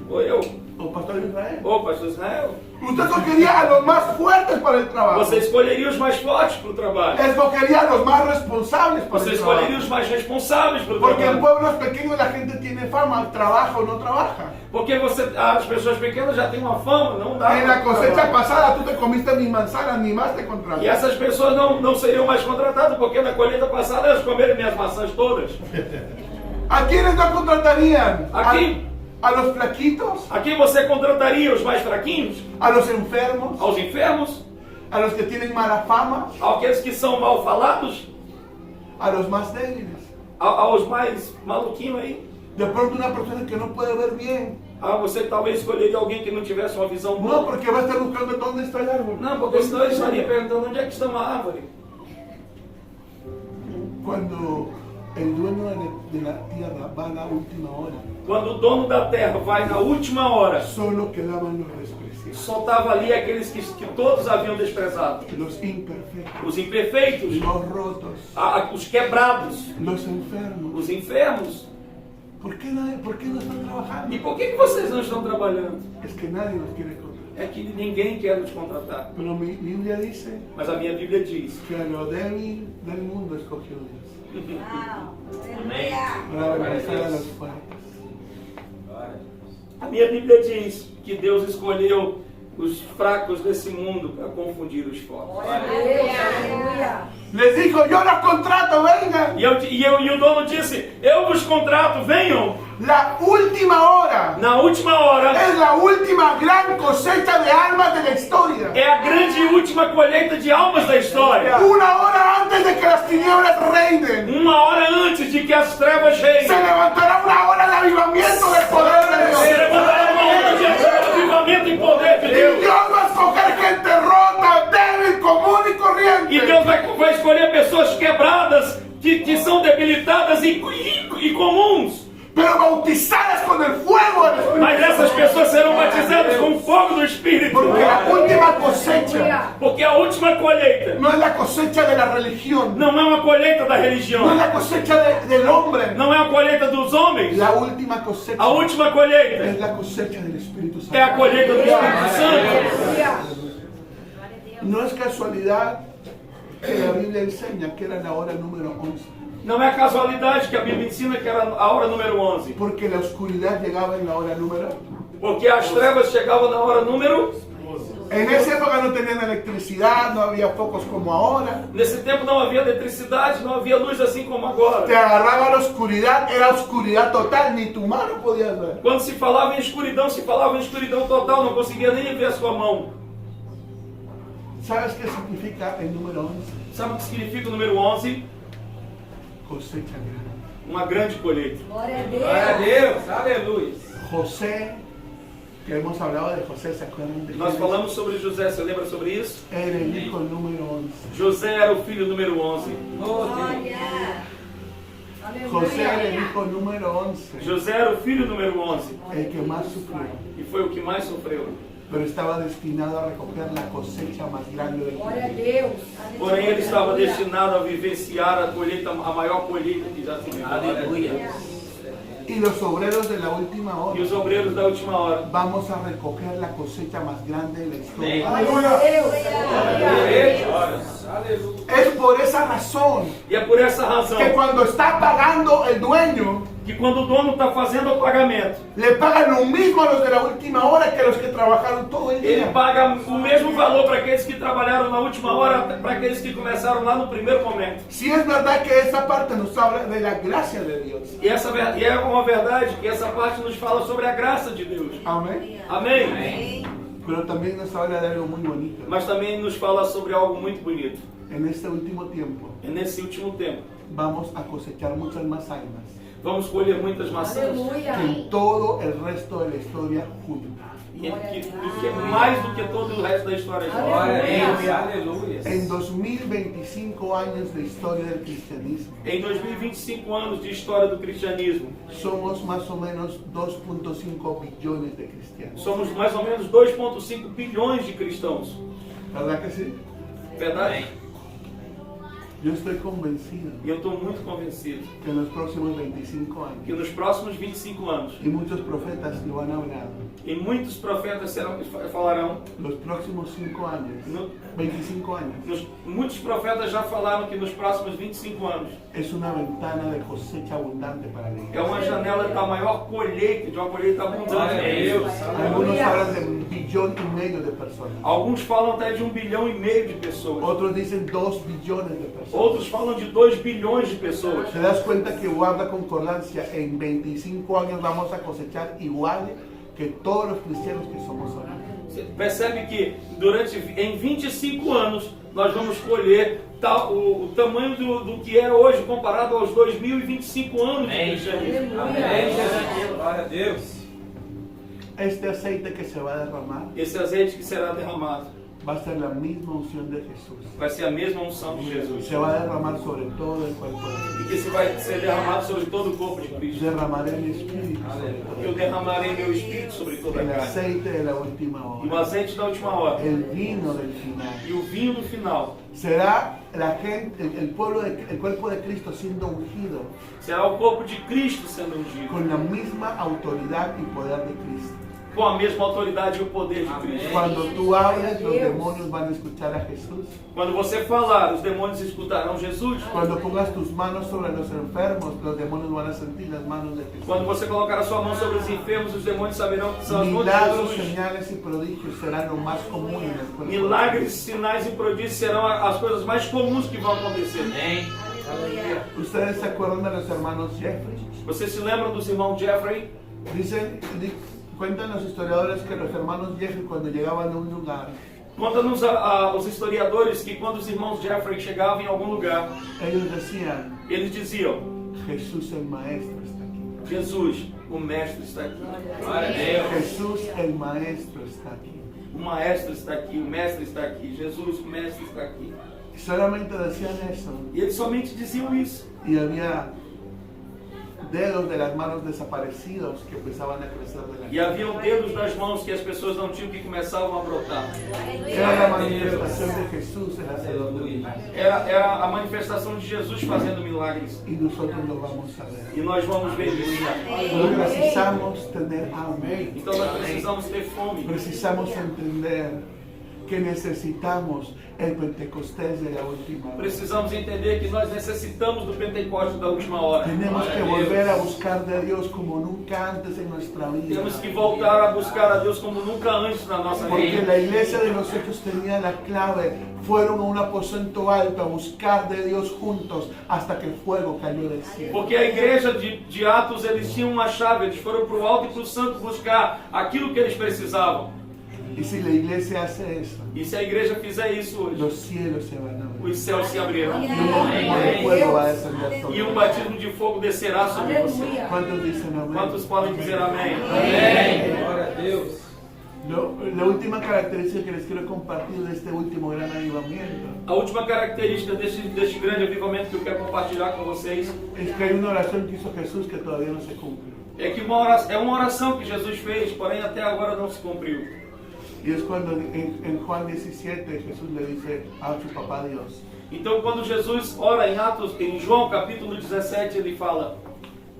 Ou eu?
o Pastor Israel.
Ou pastor Israel?
Usted escogería a los más fuertes para el trabajo.
Você escolheria os mais fortes para o trabalho.
Escogería a los más responsables para
Você
el
escolheria
trabajo.
os mais responsáveis para o
Porque en
trabalho.
pueblos pequeños la gente tiene fama, trabaja o no trabaja.
Porque as pessoas pequenas já têm uma fama, não dá.
En la
para
cosecha
trabalhar.
pasada tú te comiste mis manzanas, ni más te
E
contrataste.
essas pessoas não seriam mais contratadas, porque na colheita passada elas comeram minhas maçãs todas.
¿A quiénes no contratarían?
¿A quién?
A los flaquitos,
A quem você contrataria? Os mais fraquinhos?
a los enfermos,
Aos enfermos?
a los que tienen mala fama,
Aqueles que são mal falados?
a los más débiles.
Aos mais maluquinhos aí?
De pronto una persona que no puede ver bien.
Você talvez escolheria alguém que não tivesse uma visão
No,
boa?
porque va a estar buscando dónde está el árbol.
Não, porque senão ele estaria perguntando onde é que está uma árvore.
Cuando el dueño de la tierra va a la última hora,
Quando o dono da terra vai na última hora,
solo quedaban los despreciados,
só estava ali aqueles que todos haviam desprezado.
los imperfectos,
Os imperfeitos,
los rotos,
os quebrados,
los enfermos.
os enfermos.
¿Por qué no están trabajando?
E por que vocês não estão trabalhando?
Es que nadie nos quiere contratar.
É que ninguém quer nos contratar.
Pero mi Biblia dice
Mas a minha Bíblia diz
que a lo débil del mundo escogió Dios
Aleluya.
para avergonzar a los fuertes.
A minha Bíblia diz que Deus escolheu os fracos desse mundo para confundir os fortes.
Aleluya.
Les dijo, yo los contrato, vengan.
E o dono disse: eu vos contrato, venham.
La última hora
Na última hora
es la última gran cosecha de almas de la historia.
é a grande e última colheita de almas da história.
Una hora antes de que las tinieblas reinen,
Uma hora antes de que as trevas
se
reinem,
levantará una hora de avivamiento del poder de
se
Dios.
levantará uma onda de avivamento e poder de
Y
Deus.
Dios va a escoger gente rota, débil, común y
E
corriente.
Deus vai escolher pessoas quebradas, que são debilitadas e comuns.
Pero bautizadas con el fuego del Espíritu.
Mas essas pessoas serão batizadas com o fogo do Espírito.
Porque la última cosecha
Porque a última colheita
no es la cosecha de la religión,
não é uma colheita da
no es
religião,
la cosecha del hombre.
não é a colheita dos homens.
La última cosecha
A última colheita
es la cosecha del Espíritu
é a
Santo.
colheita do Espírito Santo.
No es casualidad que la Biblia enseña que era la hora número 11.
Não é casualidade que a Bíblia ensina que era a hora número 11.
Porque la oscuridad llegaba en la hora número.
Porque as trevas chegavam na hora número.
En esa época no tenían electricidad, no había focos como ahora.
Nesse tempo não havia eletricidade, não havia luz assim como agora.
Te agarraba la oscuridad, era oscuridad total, ni tu mano podías ver.
Quando se falava em escuridão total, não conseguia nem ver a sua mão.
¿Sabes qué significa el número 11?
Sabe o que significa o número 11?
Cosecha grande.
Uma grande colheita.
Glória a
Glória a
Deus.
Deus. Aleluia.
José, que hemos hablado de José, ¿se acuerdan de
Nós
él?
falamos sobre José, você lembra sobre isso?
Era el hijo número 11.
José era o filho número 11.
Oh, Deus.
Glória.
José era el
Aleluya.
hijo número 11,
José era o filho número 11
el que más sufrió,
e foi o que mais sofreu.
pero estaba destinado a recoger la cosecha más grande del
Glória a
mundo.
Deus.
Porém, ele estava
Aleluia.
destinado a vivenciar a colheita, a maior colheita que já se viu.
Aleluia.
Y los obreros de la última
E
hora
os obreiros da última hora.
vamos a recoger la cosecha más grande de la historia.
Glória a Deus. Aleluia.
Aleluia.
Es por esa razón
E é por essa razão
que cuando está pagando el dueño,
que quando o dono está fazendo o pagamento,
le pagan lo mismo a los de la última hora que a los que trabajaron todo el
ele
día.
paga o mesmo valor para aqueles que trabalharam na última hora, para aqueles que começaram lá no primeiro momento.
Si es verdad que esta parte nos habla de la gracia de Dios.
E é uma verdade que essa parte nos fala sobre a graça de Deus.
Amén.
Amém?
Pero también nos habla de algo muy bonito.
Mas também nos fala sobre algo muito bonito.
En este último tiempo
E nesse último tempo,
vamos a cosechar muchas más almas
vamos colher muitas maçãs
que
Aleluia.
en todo el resto de la historia juntas.
E que é mais do que todo o resto da história de
Glória a
Deus.
Deus. Aleluia.
En 2025 años de historia del cristianismo,
Em 2025 anos de história do cristianismo,
somos más o menos 2.5 billones de cristianos.
somos mais ou menos 2,5 bilhões de cristãos.
¿Verdad que sí?
Verdade?
Yo estoy convencido
E eu estou muito convencido
que en los próximos 25 años,
que nos próximos 25 anos,
y muchos profetas lo han hablado,
e muitos profetas falarão,
los próximos 5 años,
no-
25 años,
muitos profetas já falaram que nos próximos 25 anos
es una ventana de cosecha abundante para la
é
iglesia.
uma janela da maior colheita, de uma colheita
Glória a
abundante.
Deus.
Algunos hablan de 1,5 billones de personas.
Alguns falam até de 1,5 bilhão de pessoas.
Otros dicen 2 billones de personas.
Outros falam de 2 bilhões de pessoas.
¿Te das cuenta que guarda concordancia? En 25 años vamos a cosechar igual que todos los cristianos que somos hoy.
Você percebe que em 25 anos nós vamos colher o tamanho do que é hoje comparado aos 2025 anos de cristianismo.
Amém, Jesus. Glória a Deus.
Este aceite que se va a derramar
Esse azeite que será derramado
va a ser la misma unción de Jesús.
vai ser a mesma unção de Jesus.
Se va a derramar sobre todo el cuerpo de
E
Cristo.
que esse vai ser derramado sobre todo o corpo de Cristo.
Derramaré mi espíritu sobre todo
Eu derramarei meu espírito sobre toda a
el
carne.
aceite de la última
E o
hora,
azeite da última hora.
el vino del final.
E o vinho no final.
Será la gente, el pueblo, el cuerpo de Cristo siendo ungido
Será o corpo de Cristo sendo ungido.
con la misma autoridad y poder de Cristo.
Com a mesma autoridade e o poder de Cristo.
Cuando tú hables, los demonios van a escuchar a Jesús.
Quando você falar, os demônios escutarão Jesus.
Cuando pongas tus manos sobre los enfermos, los demonios van a sentir las manos de Jesús.
Quando você colocar a sua mão sobre os enfermos, os demônios saberão que são as mãos de
Milagros,
Jesus.
señales y prodigios serán lo más común en el cuerpo.
Milagres, sinais e prodígios serão as coisas mais comuns que vão acontecer.
Amém.
¿Ustedes se acuerdan de los hermanos Jeffrey?
Vocês se lembram dos irmãos Jeffrey?
Cuentan los historiadores que los hermanos Jeffrey cuando llegaban a un lugar,
Conta-nos os historiadores que quando os irmãos Jeffrey chegavam em algum lugar,
ellos decían,
eles diziam:
Jesús el Maestro está aquí.
Jesus, o Mestre está aqui.
Glória a Deus.
Jesús el Maestro está aquí.
O Maestro está aqui, o Mestre está aqui. Jesus, o Mestre está aqui.
Y solamente decían eso.
E eles somente diziam isso.
Y había dedos de las manos desaparecidos que empezaban a crecer de
E
la
haviam dedos nas mãos que as pessoas não tinham, que começavam a brotar.
Era la manifestación de Jesús en hacer milagros.
Era a manifestação de Jesus fazendo milagres.
Y nosotros lo vamos a ver.
E nós vamos ver isso.
Pero precisamos tener hambre.
Então nós precisamos ter fome.
Precisamos entender que necesitamos el Pentecostés de la última hora.
Precisamos entender que nós necessitamos do Pentecostes da última hora.
Tenemos que volver a buscar de Dios como nunca antes en nuestra vida.
Temos que voltar a buscar a Deus como nunca antes na nossa
Porque
vida.
la iglesia de los hechos tenía la clave. Fueron a un aposento alto a buscar de Dios juntos hasta que el fuego cayó del cielo.
Porque a igreja de Atos, eles tinham uma chave. Eles foram para o alto e para o santo buscar aquilo que eles precisavam.
Y si la iglesia hace eso,
E se a igreja fizer isso hoje,
los cielos se van a abrir.
os céus se abrirão.
Y un bautismo de fuego va a descender sobre
E um batismo de fogo descerá sobre você.
¿Cuántos dicen amén?
Quantos podem dizer amém?
Amém. Glória a Deus.
La última característica que les quiero compartir de este último gran avivamiento
A última característica deste grande avivamento que eu quero compartilhar com vocês
es que hay una oración que hizo Jesús que todavía no se cumple.
é que é uma oração que Jesus fez, porém até agora não se cumpriu.
Y es cuando en Juan 17 Jesús le dice a su papá Dios,
Então, quando Jesus ora em João capítulo 17, ele fala: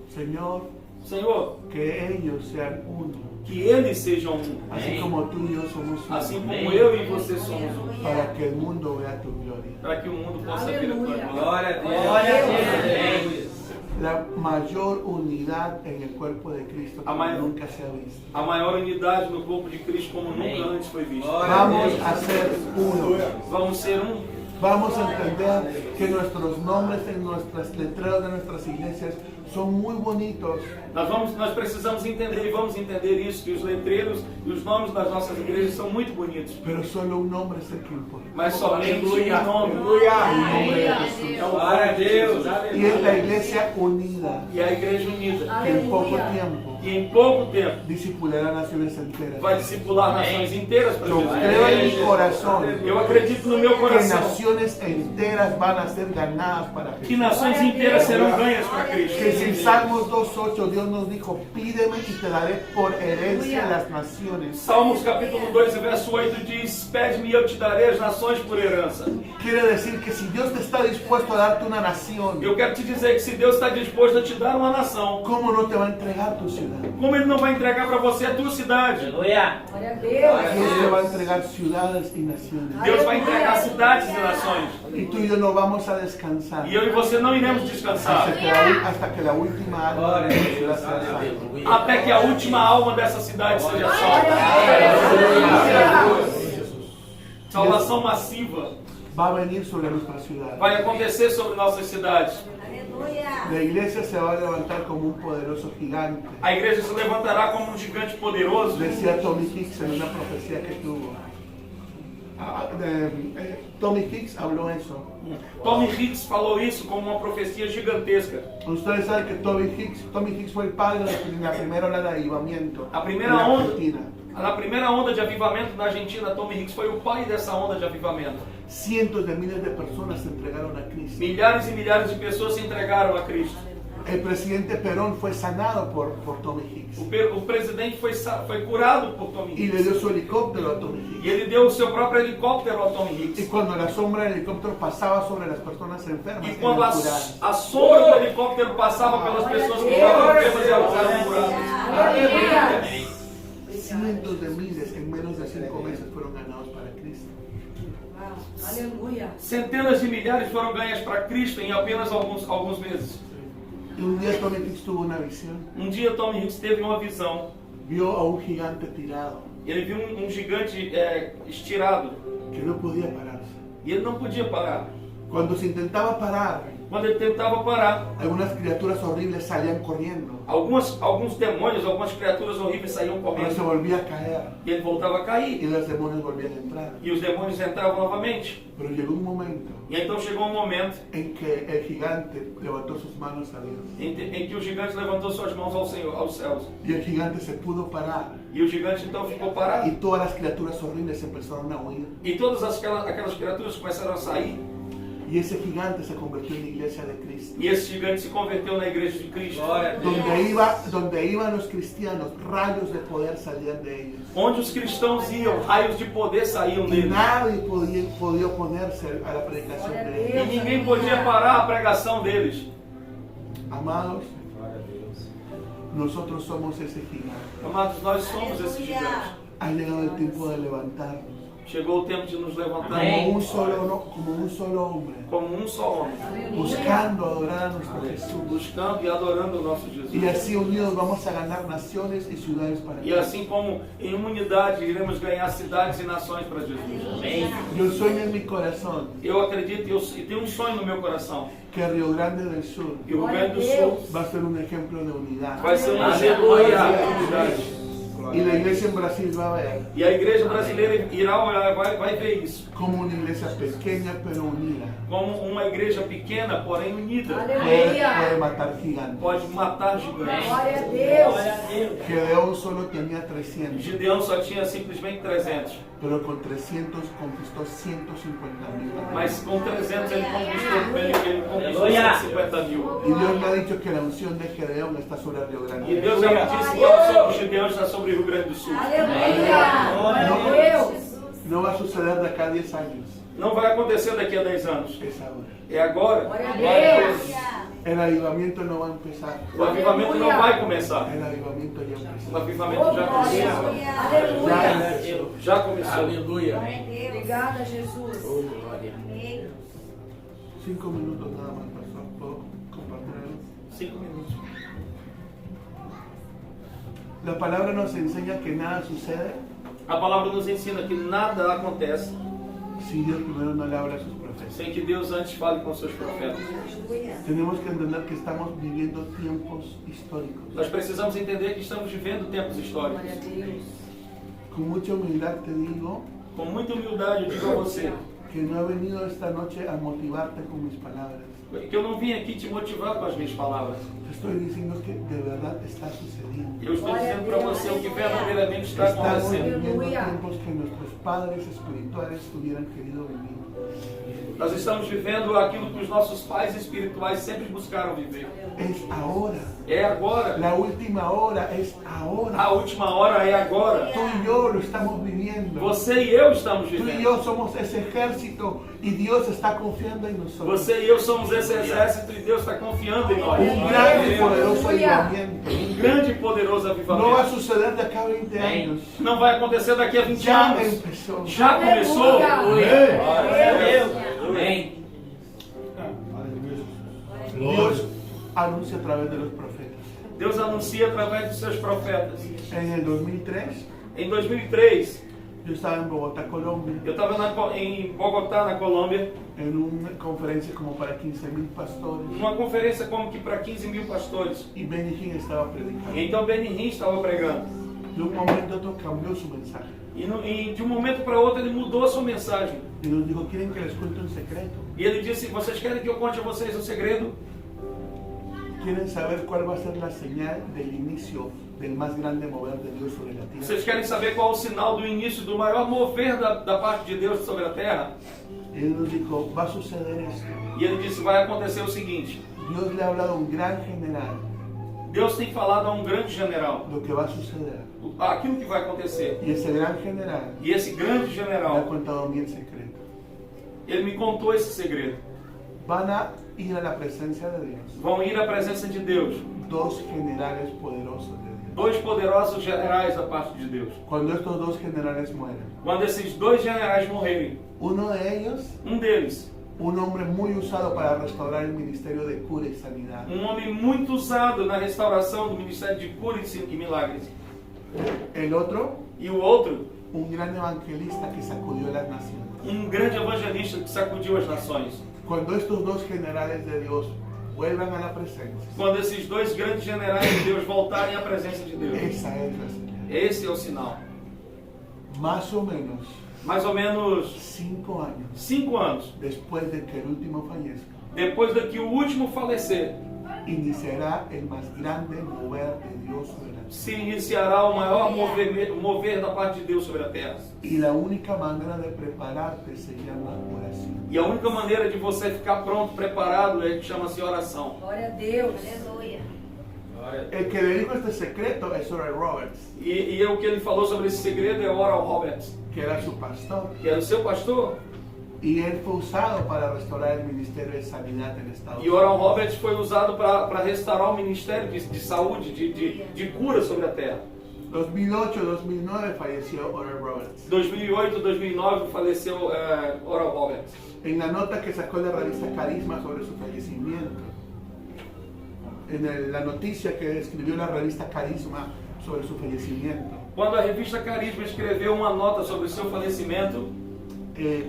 Señor,
Senhor,
que ellos sean uno,
que eles sejam um,
así como tú y yo somos uno,
assim como eu e você somos um,
para que el mundo vea tu gloria.
para que o mundo possa ver a tua glória.
Glória a Deus. Glória a Deus.
La mayor unidad en el cuerpo de Cristo como
Amén.
nunca se ha visto.
A maior unidade no corpo de Cristo como nunca antes foi visto.
Vamos a ser uno.
Vamos ser um.
Vamos a entender que nuestros nombres en nuestras letreros de nuestras iglesias son muy bonitos,
Nós precisamos entender e vamos entender isso, que os letreiros e os nomes das nossas igrejas são muito bonitos.
pero solo un nombre es el que importa.
Mas somente um nome.
El nombre de Jesús.
Glória a Deus.
Y es la iglesia unida
E a igreja unida.
que en poco tiempo
E em pouco tempo
discipulará naciones enteras.
vai discipular nações inteiras para
Yo
Jesus.
creo en mi corazón
Eu acredito no meu
que
coração
naciones enteras van a ser ganadas para
que
Jesús.
nações inteiras serão ganhas para Cristo.
Que si en Salmos 2.8 Dios nos dijo, pídeme y te daré por herencia las naciones.
Salmos capítulo 2, verso 8 diz: Pede-me e eu te darei as nações por herança.
Quiere decir que si Dios te está dispuesto a darte una nación,
Eu quero te dizer que se Deus está disposto a te dar uma nação,
¿cómo no te va a entregar tu ciudad?
como Ele não vai entregar para você a tua cidade?
Aleluia.
Glória a Deus.
Dios te va a entregar ciudades y naciones.
Deus vai entregar cidades e nações.
Y tú y yo no vamos a descansar
E eu e você não iremos descansar
hasta que la última alma de la ciudad sea salva.
até que a última alma dessa cidade seja salva. Salvação massiva
Va a venir sobre nuestra ciudad.
vai acontecer sobre nossas cidades.
Aleluia.
La iglesia se va a levantar como un poderoso gigante.
A igreja se levantará como um gigante poderoso.
Decía Tommy Hicks en una profecía que tuvo. Tommy Hicks habló eso.
Tommy Hicks falou isso como uma profecia gigantesca.
Ustedes saben que Tommy Hicks fue el padre de la primera ola de avivamiento
A
en
primeira
la
onda,
Argentina.
na primeira onda de avivamento na Argentina, Tommy Hicks foi o pai dessa onda de avivamento.
Cientos de miles de personas se entregaron a Cristo.
Milhares e milhares de pessoas se entregaram a Cristo.
El presidente Perón fue sanado por Tommy Hicks
O presidente foi curado por Tommy
y le
Hicks.
dio su helicóptero a Tommy
E
Hicks.
ele deu o seu próprio helicóptero a Tommy
Y
Hicks.
cuando la sombra del helicóptero pasaba sobre las personas enfermas,
E quando
eran curadas.
a sombra do helicóptero passava pelas pessoas que estavam enfermas, elas eram curadas.
Aleluia.
Cientos de miles en menos de 5 meses fueron ganados para Cristo.
Aleluia.
Centenas de milhares foram ganhas para Cristo em apenas alguns meses.
Y un día Tommy Hicks tuvo una visión.
Um dia Tommy Hicks teve uma visão.
Vio a un gigante tirado
Ele viu um gigante estirado
que no podía pararse.
e ele não podia parar.
Cuando se intentaba parar,
Quando ele tentava parar,
algunas criaturas horribles salían corriendo,
alguns demônios, algumas criaturas horríveis saíam
pero se
correndo
volvía a caer
e ele voltava a cair.
y los demonios volvían a entrar.
E os demônios entravam novamente.
Pero llegó un momento
E então chegou um momento
en que el gigante levantó sus manos a Dios
em que o gigante levantou suas mãos ao Senhor, aos céus.
y el gigante se pudo parar
E o gigante então ficou parado.
y todas las criaturas horribles empezaron a huir
E todas aquelas criaturas começaram a sair.
y ese gigante se convirtió en la iglesia de Cristo.
E esse gigante se converteu na igreja de Cristo.
Glória a Deus.
Donde iban los cristianos, rayos de poder salían de ellos.
Onde os cristãos iam, raios de poder saíam
Y
deles.
nadie podía oponerse a la predicación de
E
ellos.
ninguém podia parar a pregação deles.
Amados,
Glória a Deus.
nosotros somos ese gigante.
Amados, nós somos esse gigante.
Ha llegado el tiempo de levantarnos
Chegou o tempo de nos levantar
como un solo hombre,
como um só homem,
buscando adorar a nuestro Jesús.
buscando e adorando o nosso
Y
Jesus.
así unidos vamos a ganar naciones y ciudades para
E
Cristo.
assim como em uma unidade iremos ganhar cidades e nações para Jesus.
Yo sueño en mi corazón
Eu acredito e tenho um sonho no meu coração.
que Rio Grande del Sur
Que o Rio Grande do Sul
va a ser un ejemplo de unidad.
vai ser um exemplo de unidade.
Y la iglesia en Brasil va a ver
E a igreja brasileira irá olhar, vai ver isso.
como una iglesia pequeña pero unida
Como uma igreja pequena, porém unida,
puede matar gigantes.
pode matar gigantes.
Glória a Deus.
Gedeón solo tenía 300,
Gideão só tinha simplesmente 300,
pero con 300 conquistó 150,000.
mas com 300 ele conquistou 150 mil.
Y Dios me ha dicho que la unción de Gedeón está sobre Rio
E
Grande.
Deus já me disse que a unção de Gideão está sobre o Rio Grande do Sul.
Aleluia. Glória a Deus.
No va a suceder de acá a 10 años,
Não vai acontecer daqui a 10 anos.
es ahora.
É agora.
Glória a Deus.
El avivamiento no va a empezar,
O avivamento não vai começar.
el avivamiento ya
O
empezó.
avivamento já começou.
Aleluia.
Já começou.
Aleluia.
Obrigada, Jesus.
5 minutos nada más, pastor. ¿Puedo compartir algo?
5 minutos.
La palabra nos enseña que nada sucede
A palavra nos ensina que nada acontece
si Dios primero no le habla a sus profetas.
sem que Deus antes fale com seus profetas.
Tenemos que entender que estamos viviendo tiempos históricos.
Nós precisamos entender que estamos vivendo tempos históricos.
Glória a Deus.
Con mucha humildad te digo
Com muita humildade eu digo a você
que no he venido esta noche a motivarte con mis palabras.
Que eu não vim aqui te motivar com as minhas palavras.
Te estoy diciendo que de verdad está sucediendo.
Eu estou dizendo para você o que verdadeiramente está
Estamos
acontecendo.
viviendo tiempos que nuestros padres espirituales hubieran querido vivir.
Nós estamos vivendo aquilo que os nossos pais espirituais sempre buscaram viver.
Es ahora.
É agora.
La última hora es ahora.
A última hora é agora.
Tú y yo lo estamos viviendo.
Você e eu estamos
Tú y
vivendo.
yo somos ese ejército y Dios está confiando en nosotros.
Você e eu somos esse exército e Deus está confiando em nós.
Un gran y poderoso avivamiento.
Um grande e poderoso
No va a
avivamento.
suceder de acá a 20 años.
Não vai acontecer daqui a 20
Ya
anos.
empezó.
Já começou.
Amém.
Dios anuncia a través de los profetas.
Deus anuncia através dos seus profetas.
En el 2003,
Em 2003,
yo estaba en Bogotá, Colombia,
eu estava em Bogotá, na Colômbia,
en una conferencia como para 15,000 pastores.
numa conferência como que para 15 mil pastores.
Y Benny Hinn estaba predicando.
Então Benny Hinn estava pregando.
De un momento a otro cambió su mensaje.
E de um momento para outro ele mudou a sua mensagem.
Y nos dijo, ¿quieren que les cuente un secreto?
E ele disse: vocês querem que eu conte a vocês um segredo?
¿Quieren saber cuál va a ser la señal del inicio del más grande mover de Dios sobre la tierra?
Vocês querem saber qual é o sinal do início do maior mover da parte de Deus sobre a terra?
Él nos dijo, va a suceder esto.
E ele disse: vai acontecer o seguinte.
Dios le ha hablado a un gran general
Deus tem falado a um grande general
lo que va a suceder.
aquilo que vai acontecer.
Y ese gran general
E esse grande
me ha
general,
contado a mí el secreto.
ele me contou esse segredo.
Van a ir a la presencia de Dios
Vão ir à presença de Deus.
dos generales poderosos de Dios.
Dois poderosos generais da parte de Deus.
Cuando estos dos generales mueren,
Quando esses dois generais morrerem,
uno de ellos,
um deles,
un hombre muy usado para restaurar el ministerio de cura y sanidad,
um homem muito usado na restauração do ministério de cura e milagres.
el otro,
E o outro,
un gran evangelista que sacudió las naciones.
um grande evangelista que sacudiu as nações.
Cuando estos dos generales de Dios vuelvan a la presencia,
Quando esses dois grandes generais de Deus voltarem à presença de Deus,
esa es la señal.
esse é o sinal.
Más o menos
Mais ou menos
5 años
5 anos
después de que el último fallezca,
depois de que o último falecer,
iniciará el más grande mover de Dios sobre la tierra.
se iniciará o maior mover da parte de Deus sobre a terra.
Y la única manera de prepararte se llama oración.
E a única maneira de você ficar pronto, preparado, chama-se oração.
Glória a Deus.
Glória
El que le dijo este secreto es Oral Roberts,
E o que ele falou sobre esse segredo é Oral Roberts,
que era su pastor.
que era o seu pastor.
Y él fue usado para restaurar el ministerio de sanidad en Estados
E Oral Roberts foi usado para restaurar o ministério de saúde, de cura sobre a terra.
2008, 2009 falleció Oral Roberts.
2008, 2009 faleceu Oral Roberts.
En la nota que sacó la revista Carisma sobre su fallecimiento, la noticia que escribió la revista Carisma sobre su fallecimiento,
Quando a revista Carisma escreveu uma nota sobre o seu falecimento,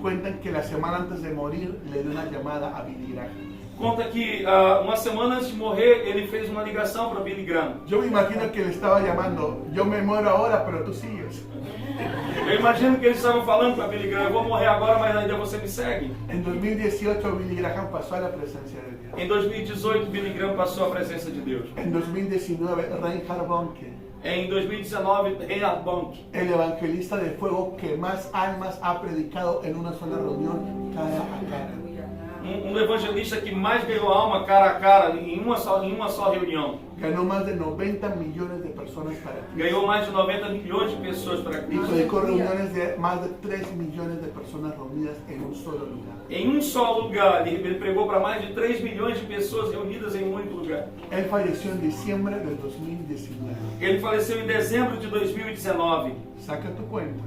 cuentan que la semana antes de morir le dio una llamada a Billy Graham.
conta que uma semana antes de morrer, ele fez uma ligação para Billy Graham.
Yo me imagino que le estaba llamando, yo me muero ahora, pero tú sigues.
Eu imagino que eles estavam falando para Billy Graham: eu vou morrer agora, mas ainda você me segue.
En 2018 Billy Graham pasó a la presencia de Dios.
Em 2018, Billy Graham passou à presença de Deus.
En 2019 Reinhard Bonnke,
Em 2019, Reinhard Bonnke,
el evangelista de fuego que más almas ha predicado en una sola reunión cara a cara.
evangelista que mais ganhou alma cara a cara em uma só reunião.
Ganó más de 90 millones de personas para Cristo.
Ganhou mais de 90 milhões de pessoas para
Y
Cristo.
predicó reuniones de más de 3 millones de personas reunidas en un solo lugar.
Em um só lugar, ele pregou para mais de 3 milhões de pessoas reunidas em um único lugar.
Él falleció en diciembre del 2019.
Ele faleceu em dezembro de 2019.
Saca tu cuenta.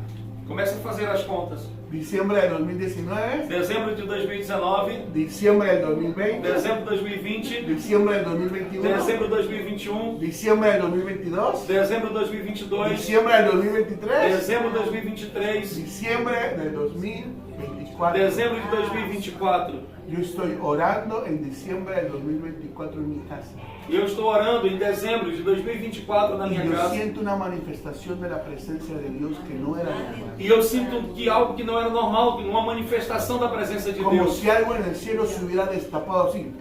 Começa a fazer as contas.
Diciembre del 2019,
Dezembro de 2019,
diciembre del 2020,
dezembro de 2020,
diciembre del 2021,
dezembro de 2021,
diciembre del 2022,
dezembro de 2022,
diciembre del 2023,
dezembro de 2023,
diciembre del 2024. 2024.
Dezembro de 2024.
Yo estoy orando en diciembre del 2024 en mi casa.
E eu estou orando em dezembro de 2024 na
Y
minha
yo
casa.
siento una manifestación de la presencia de Dios que no era normal.
E eu sinto que algo que não era normal, uma manifestação da presença de
Como
Deus.
si algo en el cielo se hubiera destapado así.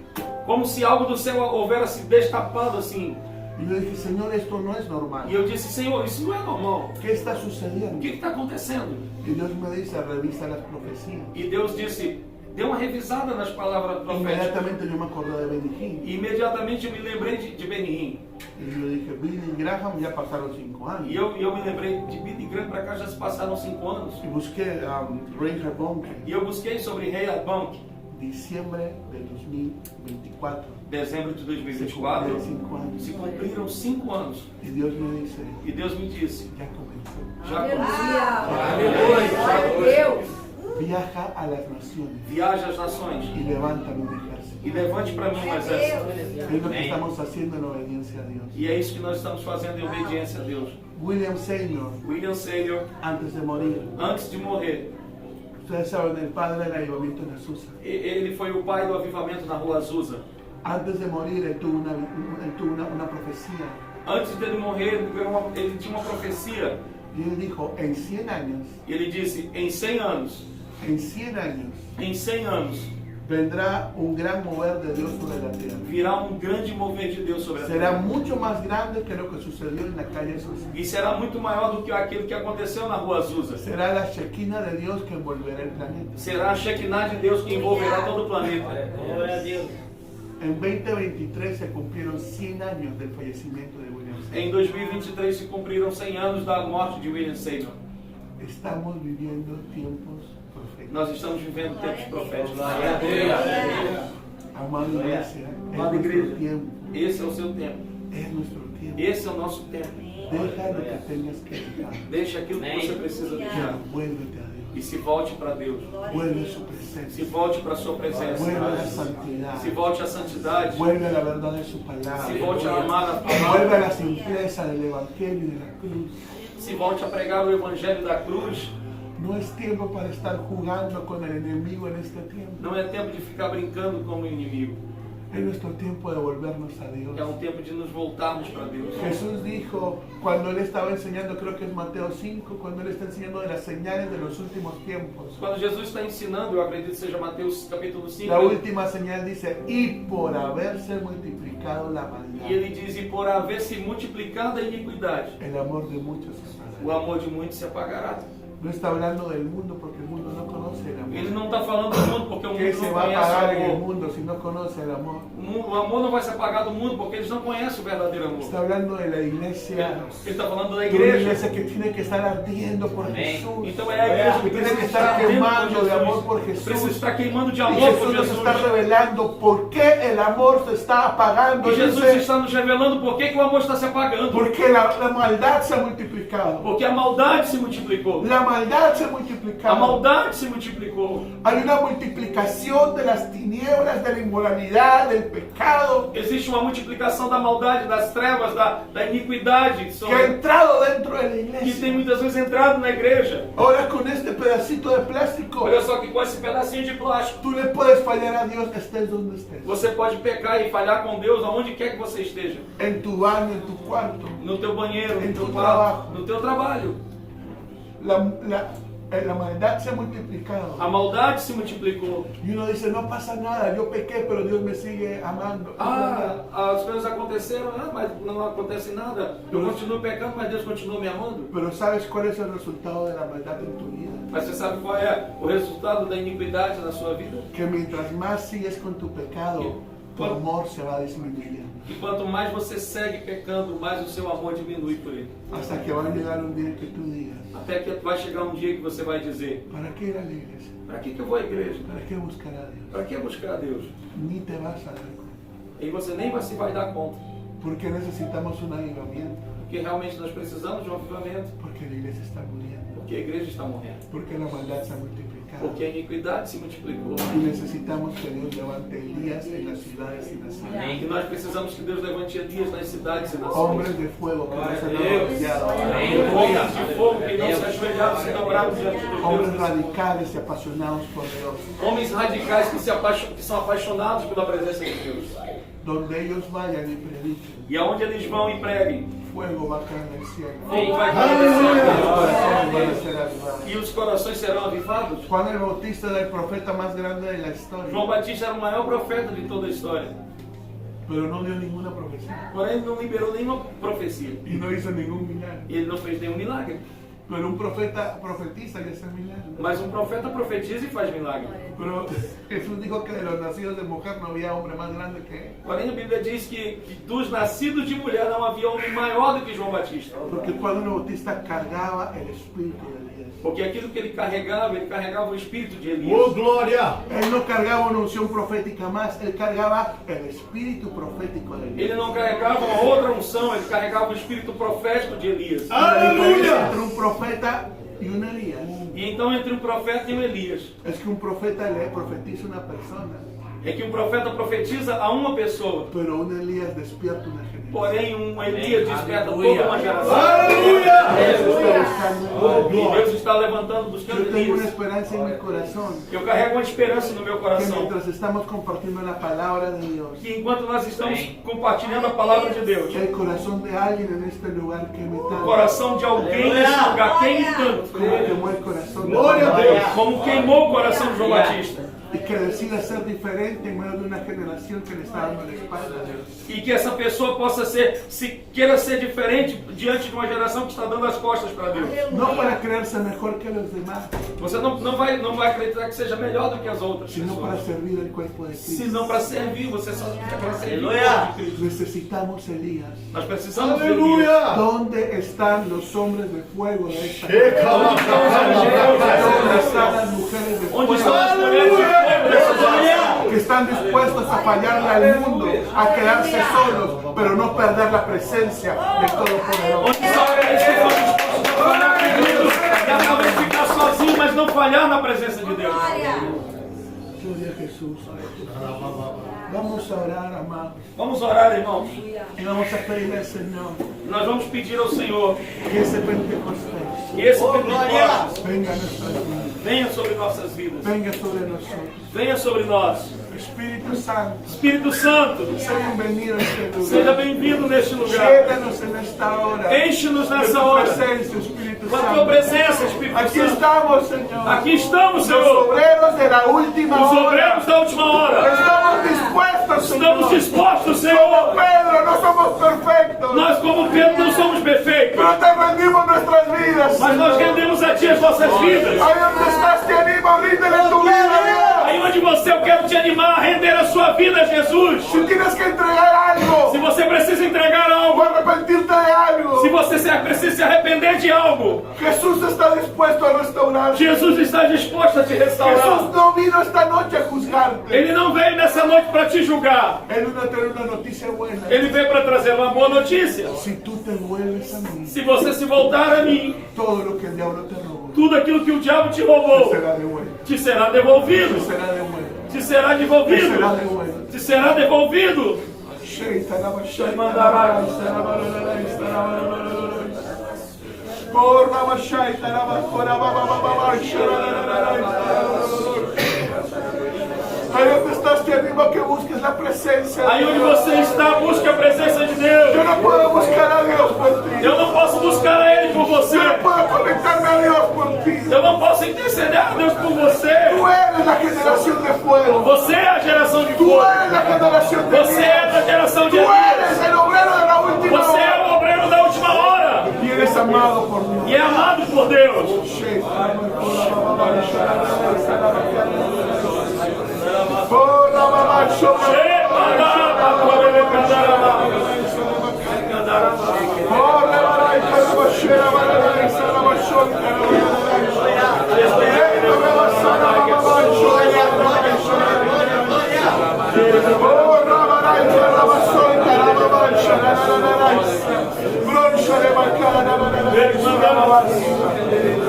Como se algo do céu houvera se destapado assim.
Y yo dije, Señor, esto no es normal.
E eu disse, Senhor, isso não é normal.
¿Qué está
O
sucediendo?
que está acontecendo?
Y Dios me dice, revisa las profecías.
E Deus disse, dê uma revisada nas palavras proféticas.
Inmediatamente yo me acordé de Benny Hinn.
E imediatamente eu me lembrei de Benny Hinn.
Y yo dije, Billy Graham, ya pasaron 5 años.
E eu me lembrei de Billy Graham para cá, já se passaram 5 anos.
Y busqué Reinhard Bonnke,
E eu busquei sobre Reinhard Bonnke,
diciembre de 2024.
dezembro de
Se
2024.
cumplieron 5 años.
Se cumpriram 5 anos.
Y Dios me dice,
E Deus me disse,
ya comenzó.
já começou.
Aleluia. Glória a Deus.
Viaja a las naciones
Viaja às nações
y levántame un ejército.
e levante para mim um exército.
Es lo que estamos haciendo en obediencia a Dios.
E é isso que nós estamos fazendo em obediência a Deus.
William Seymour,
William Saylor,
antes de morir,
antes de morrer,
ustedes saben, el padre del avivamiento en Azusa.
ele foi o pai do avivamento na rua Azusa.
Antes de morir, él tuvo una profecía.
Antes dele morrer, ele tinha uma profecia.
Y él dijo, en 100 años,
E ele disse, em 100 anos,
en 100 años,
em 100 anos,
vendrá un gran mover de Dios sobre la tierra.
virá um grande mover de Deus sobre a
Será
terra.
mucho más grande que lo que sucedió en la calle Azusa.
E será muito maior do que aquilo que aconteceu na rua Azusa.
Será la Shekinah de Dios que envolverá el planeta.
Será a Shekinah de Deus que envolverá todo o planeta.
Glória a Deus.
En 2023 se cumplieron 100 años del fallecimiento de William Seymour.
Em 2023 se cumpriram 100 anos da morte de William Saylor.
Estamos viviendo tiempos proféticos.
Nós estamos vivendo tempos proféticos.
Glória a Deus.
Amada iglesia, es
Amada
nuestro
igreja,
tiempo.
esse é o seu tempo.
Es nuestro tiempo.
Esse é o nosso tempo.
Deja lo que tengas que dejar.
Deixa aquilo que você precisa deixar.
Ya, vuélvete a Dios.
E se volte para Deus.
Vuelve a su
Se
presencia.
volte para a sua presença.
Vuelve a la santidad.
Se volte à santidade.
Vuelve a la verdad de su palabra.
Se volte a amar a
Vuelve
palavra.
a la simpleza del evangelio y de la cruz.
Se volte a pregar o evangelho da cruz.
No es tiempo para estar jugando con el enemigo en este tiempo.
Não é tempo de ficar brincando com o inimigo.
Es nuestro tiempo de volvernos a Dios.
É um tempo de nos voltarmos para Deus.
Jesús dijo, cuando él estaba enseñando, creo que es Mateo 5, cuando él está enseñando de las señales de los últimos tiempos.
Quando Jesus está ensinando, eu acredito que seja Mateus capítulo 5,
La última señal dice, y por haberse multiplicado la maldad,
e ele diz, e por haver se multiplicado a iniquidade,
el amor de muchos se apagará.
o amor de muitos se apagará.
No está hablando del mundo porque el mundo no conoce el
Ele
amor.
não está falando do mundo porque o
¿Qué
mundo
se
não
va a
conhece
apagar en
o
el
amor.
mundo si no conoce el amor?
O amor não vai se apagar do mundo porque eles não conhecem o verdadeiro amor.
Está hablando de la iglesia.
Ele está falando da
De una
igreja.
iglesia que tiene que estar ardiendo por Jesús.
Então é a igreja que
Tiene que
precisa
estar
ardendo
quemando de amor
Jesus.
por
Precisa
Jesús.
estar queimando de
Y
amor por
Jesús nos
Jesus.
está revelando por qué el amor se está apagando.
E Jesus
Dice,
está nos revelando por que o amor está se apagando.
porque la maldad se ha multiplicado.
Porque a maldade se multiplicou.
La maldad se ha
A
multiplicado.
maldade se multiplicou.
Hay una multiplicación de las tinieblas, de la inmoralidad, del pecado,
Existe uma multiplicação da maldade, das trevas, da iniquidade
que ha entrado dentro de la
que tem
iglesia.
muitas vezes entrado na igreja.
Ahora con este pedacito de plástico,
Olha só que com esse pedacinho de plástico,
tú le puedes fallar a Dios, estés donde estés.
você pode pecar e falhar com Deus aonde quer que você esteja.
En tu baño, en tu cuarto.
No teu banheiro,
Em
no teu
tu
quarto,
trabalho.
no teu trabalho.
La maldad se ha multiplicado.
A maldade se multiplicou.
Y uno dice, no pasa nada, yo pequé, pero Dios me sigue amando.
As coisas aconteceram, mas não acontece nada. Eu continuo pecando, mas Deus continua me amando.
Pero ¿sabes cuál es el resultado de la maldad en tu vida?
Mas você sabe qual é o resultado da iniquidade na sua vida?
Que mientras más sigues con tu pecado, tu amor se va disminuyendo.
E quanto mais você segue pecando, mais o seu amor diminui por ele.
Hasta que va a llegar un día que tú digas,
Até que vai chegar um dia que você vai dizer:
¿para qué ir a la iglesia?
para que eu vou à igreja?
¿Para qué buscar a Dios?
Para que buscar a Deus?
Ni te vas a dar cuenta.
E você nem se vai dar conta.
Porque necesitamos un avivamiento.
Porque realmente nós precisamos de um avivamento.
Porque la iglesia está muriendo.
Porque a igreja está morrendo.
Porque la maldad se ha multiplicado. multiplicado.
Porque a iniquidade se multiplicou.
Y necesitamos que Dios levante Elías en las ciudades y naciones.
E nós precisamos que Deus levante Elias nas cidades e nações.
Hombres de fuego que no se han arrodillado.
Homens de fogo que não se ajoelharam, se dobraram diante de
Hombres
Deus.
radicales y apasionados por Dios.
Homens radicais que são apaixonados pela presença de Deus.
Donde ellos vayan y prediquen,
E aonde eles vão e preguem,
fuego va a caer del cielo.
fogo vai cair do
Los
céu.
corazones van a ser avivados.
E os corações serão avivados.
Juan el Bautista era el profeta más grande de la historia,
João Batista era o maior profeta de toda a história.
pero no dio ninguna profecía
Porém, não liberou nenhuma profecia.
y no hizo ningún milagro.
E ele não fez nenhum milagre.
Pero un profeta profetiza y hace milagros.
Mas um profeta profetiza e faz milagre.
Pero Jesús dijo que de los nacidos de mujer no había hombre más grande que él.
Porém, a Bíblia diz que dos nascidos de mulher não havia homem maior do que João Batista.
Porque Juan el Bautista cargaba el espíritu de Elías.
Porque aquilo que ele carregava o espírito de Elias.
Oh, glória!
Él no cargaba una unción profética más, él cargaba el espíritu profético de Elías.
Ele não carregava uma outra unção, ele carregava o espírito profético de Elias.
La diferencia entre un profeta y un Elías
E então, entre um profeta e um Elias,
es que un profeta le profetiza a una persona,
é que um profeta profetiza a uma pessoa.
pero un Elías despierta una generación.
Porém, um Elias desperta toda uma geração.
Aleluia!
Dios está buscando.
E Deus está levantando, buscando
Yo tengo una
Elias.
esperanza en mi corazón
Eu carrego uma esperança no meu
que
coração.
mientras estamos compartiendo la palabra de Dios,
Que enquanto nós estamos compartilhando a palavra de Deus,
el corazón de alguien en este lugar queme
o
tanto
coração de alguém nesse lugar queime tanto,
como quemó el corazón de
Glória a
Juan.
Deus!
como queimou o coração de João Batista.
Y que decida ser diferente en medio de una generación que le está dando la espalda a Dios.
E que essa pessoa possa queira ser diferente diante de uma geração que está dando as costas para Deus.
No para creerse mejor que los demás,
Você não vai acreditar que seja melhor do que as outras
sino para
pessoas.
servir el cuerpo de Cristo.
Senão para servir, você só é para servir o
Aleluia.
corpo de Cristo.
Necesitamos Elías.
Nós precisamos de Elias.
Aleluia!
¿Dónde están los hombres de fuego de esta
Checa,
¿Dónde
Aleluia!
están las mujeres de
Onde estão
fuego
as mulheres de fogo dessa geração?
que están dispuestos a fallarle al mundo, a quedarse solos, pero no perder la presencia de Todopoderoso?
Onde estão aqueles que estão dispostos a falhar com Deus, e talvez ficar sozinho, mas não falhar na presença de Deus?
Gloria a Jesús. Vamos a orar, amados,
Vamos orar, irmãos.
y vamos a pedirle al Señor
Nós vamos pedir ao Senhor
que ese Pentecostés
que esse Pentecostes
venga a nuestras vidas,
venha sobre nossas vidas,
venga sobre nosotros.
venha sobre nós.
Espíritu Santo,
Espírito Santo,
sea bienvenido a este
seja
lugar.
bem-vindo neste lugar.
Llénanos en esta hora
Enche-nos
de
nessa
tu
hora
presencia, Espíritu
com a tua
Santo.
presença, Espírito
Aquí
Santo.
estamos, Señor.
Aqui estamos,
Los
Senhor,
obreros de la última
os
hora.
obreiros da última hora.
Estamos dispuestos,
Estamos
Señor.
dispostos,
Como
Senhor.
Pedro, no somos perfectos,
Nós, como Pedro, não somos perfeitos,
pero te rendimos nuestras vidas.
mas nós
Señor.
rendemos a Ti as nossas vidas.
Ahí donde estás, te animo, ríndele tu vida, Dios.
Aí onde você, eu quero te animar a render a sua vida a Jesus.
Si tienes que entregar algo,
Se você precisa entregar
o
algo,
arrepentirte de algo,
se você precisa se arrepender de algo,
Jesús está dispuesto a restaurar.
Jesus está disposto a te restaurar.
Jesús no vino esta noche a juzgarte.
Ele não veio nessa noite para te julgar.
Él vino a tener una noticia buena.
Ele veio para trazer uma boa notícia.
Si tú te vuelves a mí,
Se você se voltar a mim,
todo lo que el diablo te robó
tudo aquilo que o diabo te
te
roubou
será devuelto.
te será
Te
devolvido.
será devuelto.
Te será
Te
devolvido.
será devuelto.
Te será devolvido.
Ahí donde estás, te animo a que busques la presencia de
Aí onde
Dios.
você está, busque a presença de Deus.
Yo no puedo buscar a Dios por ti.
Eu não posso buscar a Ele por você.
Yo no puedo conectarme a Dios por ti.
Eu não posso interceder a Deus por você.
Tú eres la generación de fuego.
Você é a geração de
Tú
fogo.
eres la generación de
Você é
Dios.
da geração de
Tú
Elias.
eres el obrero de la última
Você é
hora.
o obreiro da última hora.
Y eres amado por Dios.
E é amado por Deus.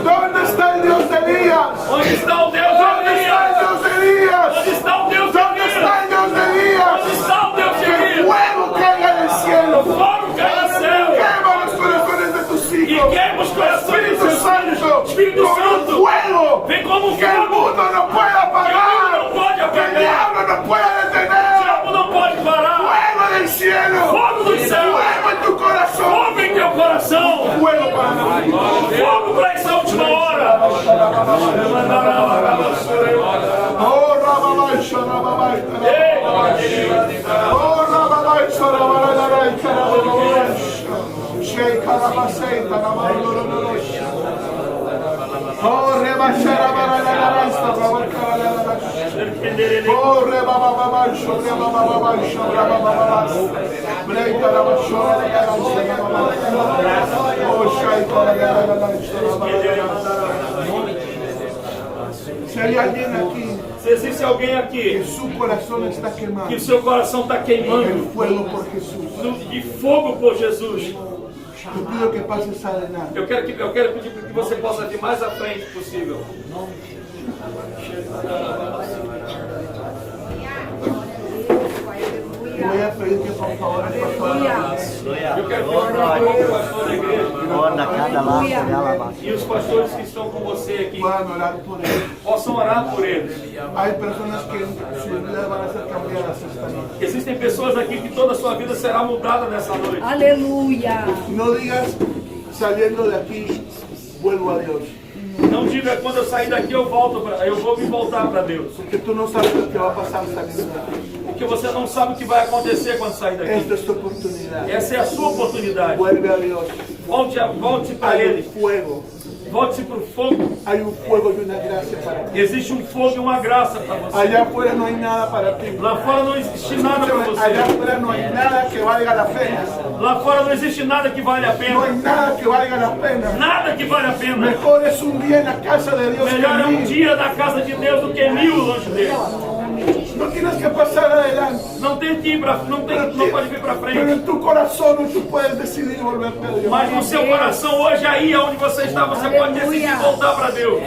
¿Dónde está el Dios de Elías?
Onde está o Deus
puede
O
detener.
diabo não pode parar.
Fuego del cielo.
Fogo do céu.
Fuego en tu corazón.
Fogo em teu coração.
Fuego para nosotros.
Fogo para essa última hora.
Oh, Rababay, Sharababay, Tarababay. Oh, Rababay, Sharababay, Tarababay. Shei Karabasei, Tarababay. Oh, Reba Sharababay, Tarababay. Oh, Rebababay, Sharababay, Sharababay. Brei Tarababay, Sharababay. Oh, Shei Karababay, Sharababay. Si hay alguien aquí
Se existe alguém
que
aqui
su corazón está quemado,
que o seu coração está
el
queimando
fuego por Jesús,
de fogo por Jesus,
te pido que pases adelante.
eu quero pedir para que você possa vir mais à frente possível.
Voy a pedir que por favor el pastor
Eu quero pedir para o pastor da igreja e os pastores que estão com você aqui
puedan orar por él.
possam orar por eles.
Hay personas que sus vidas van a ser cambiadas esta noche.
Existem pessoas aqui que toda a sua vida será mudada nessa noite.
Aleluia.
No digas saliendo de aquí, vuelvo a Dios.
Não diga quando eu sair daqui eu vou me voltar para Deus.
Porque tú no sabes lo que va a pasar saliendo de aquí.
Porque você não sabe o que vai acontecer quando sair daqui.
Esta es tu oportunidad.
Essa é a sua oportunidade.
Vuelve a Dios.
Volte para
Hay
Ele.
un fuego.
Volte para o fogo.
Hay un fuego y una gracia para ti.
Existe um fogo e uma graça para você.
Allá afuera no hay nada para ti.
Lá fora não existe nada para
Allá
você.
afuera no hay nada que valga la pena.
Lá fora não existe nada que vale a
No hay
pena.
nada que valga la pena.
Nada que vale a pena.
Mejor es un día en la casa de Dios
Melhor é
que
um
mil.
dia na casa de Deus do que 1000 longe dele.
No tienes que pasar adelante.
Não tem que ir para, não pode vir para
Pero
frente.
en tu corazón tú puedes decidir volverte a Dios.
Mas no seu coração hoje aí onde você está, você pode decidir voltar para Deus.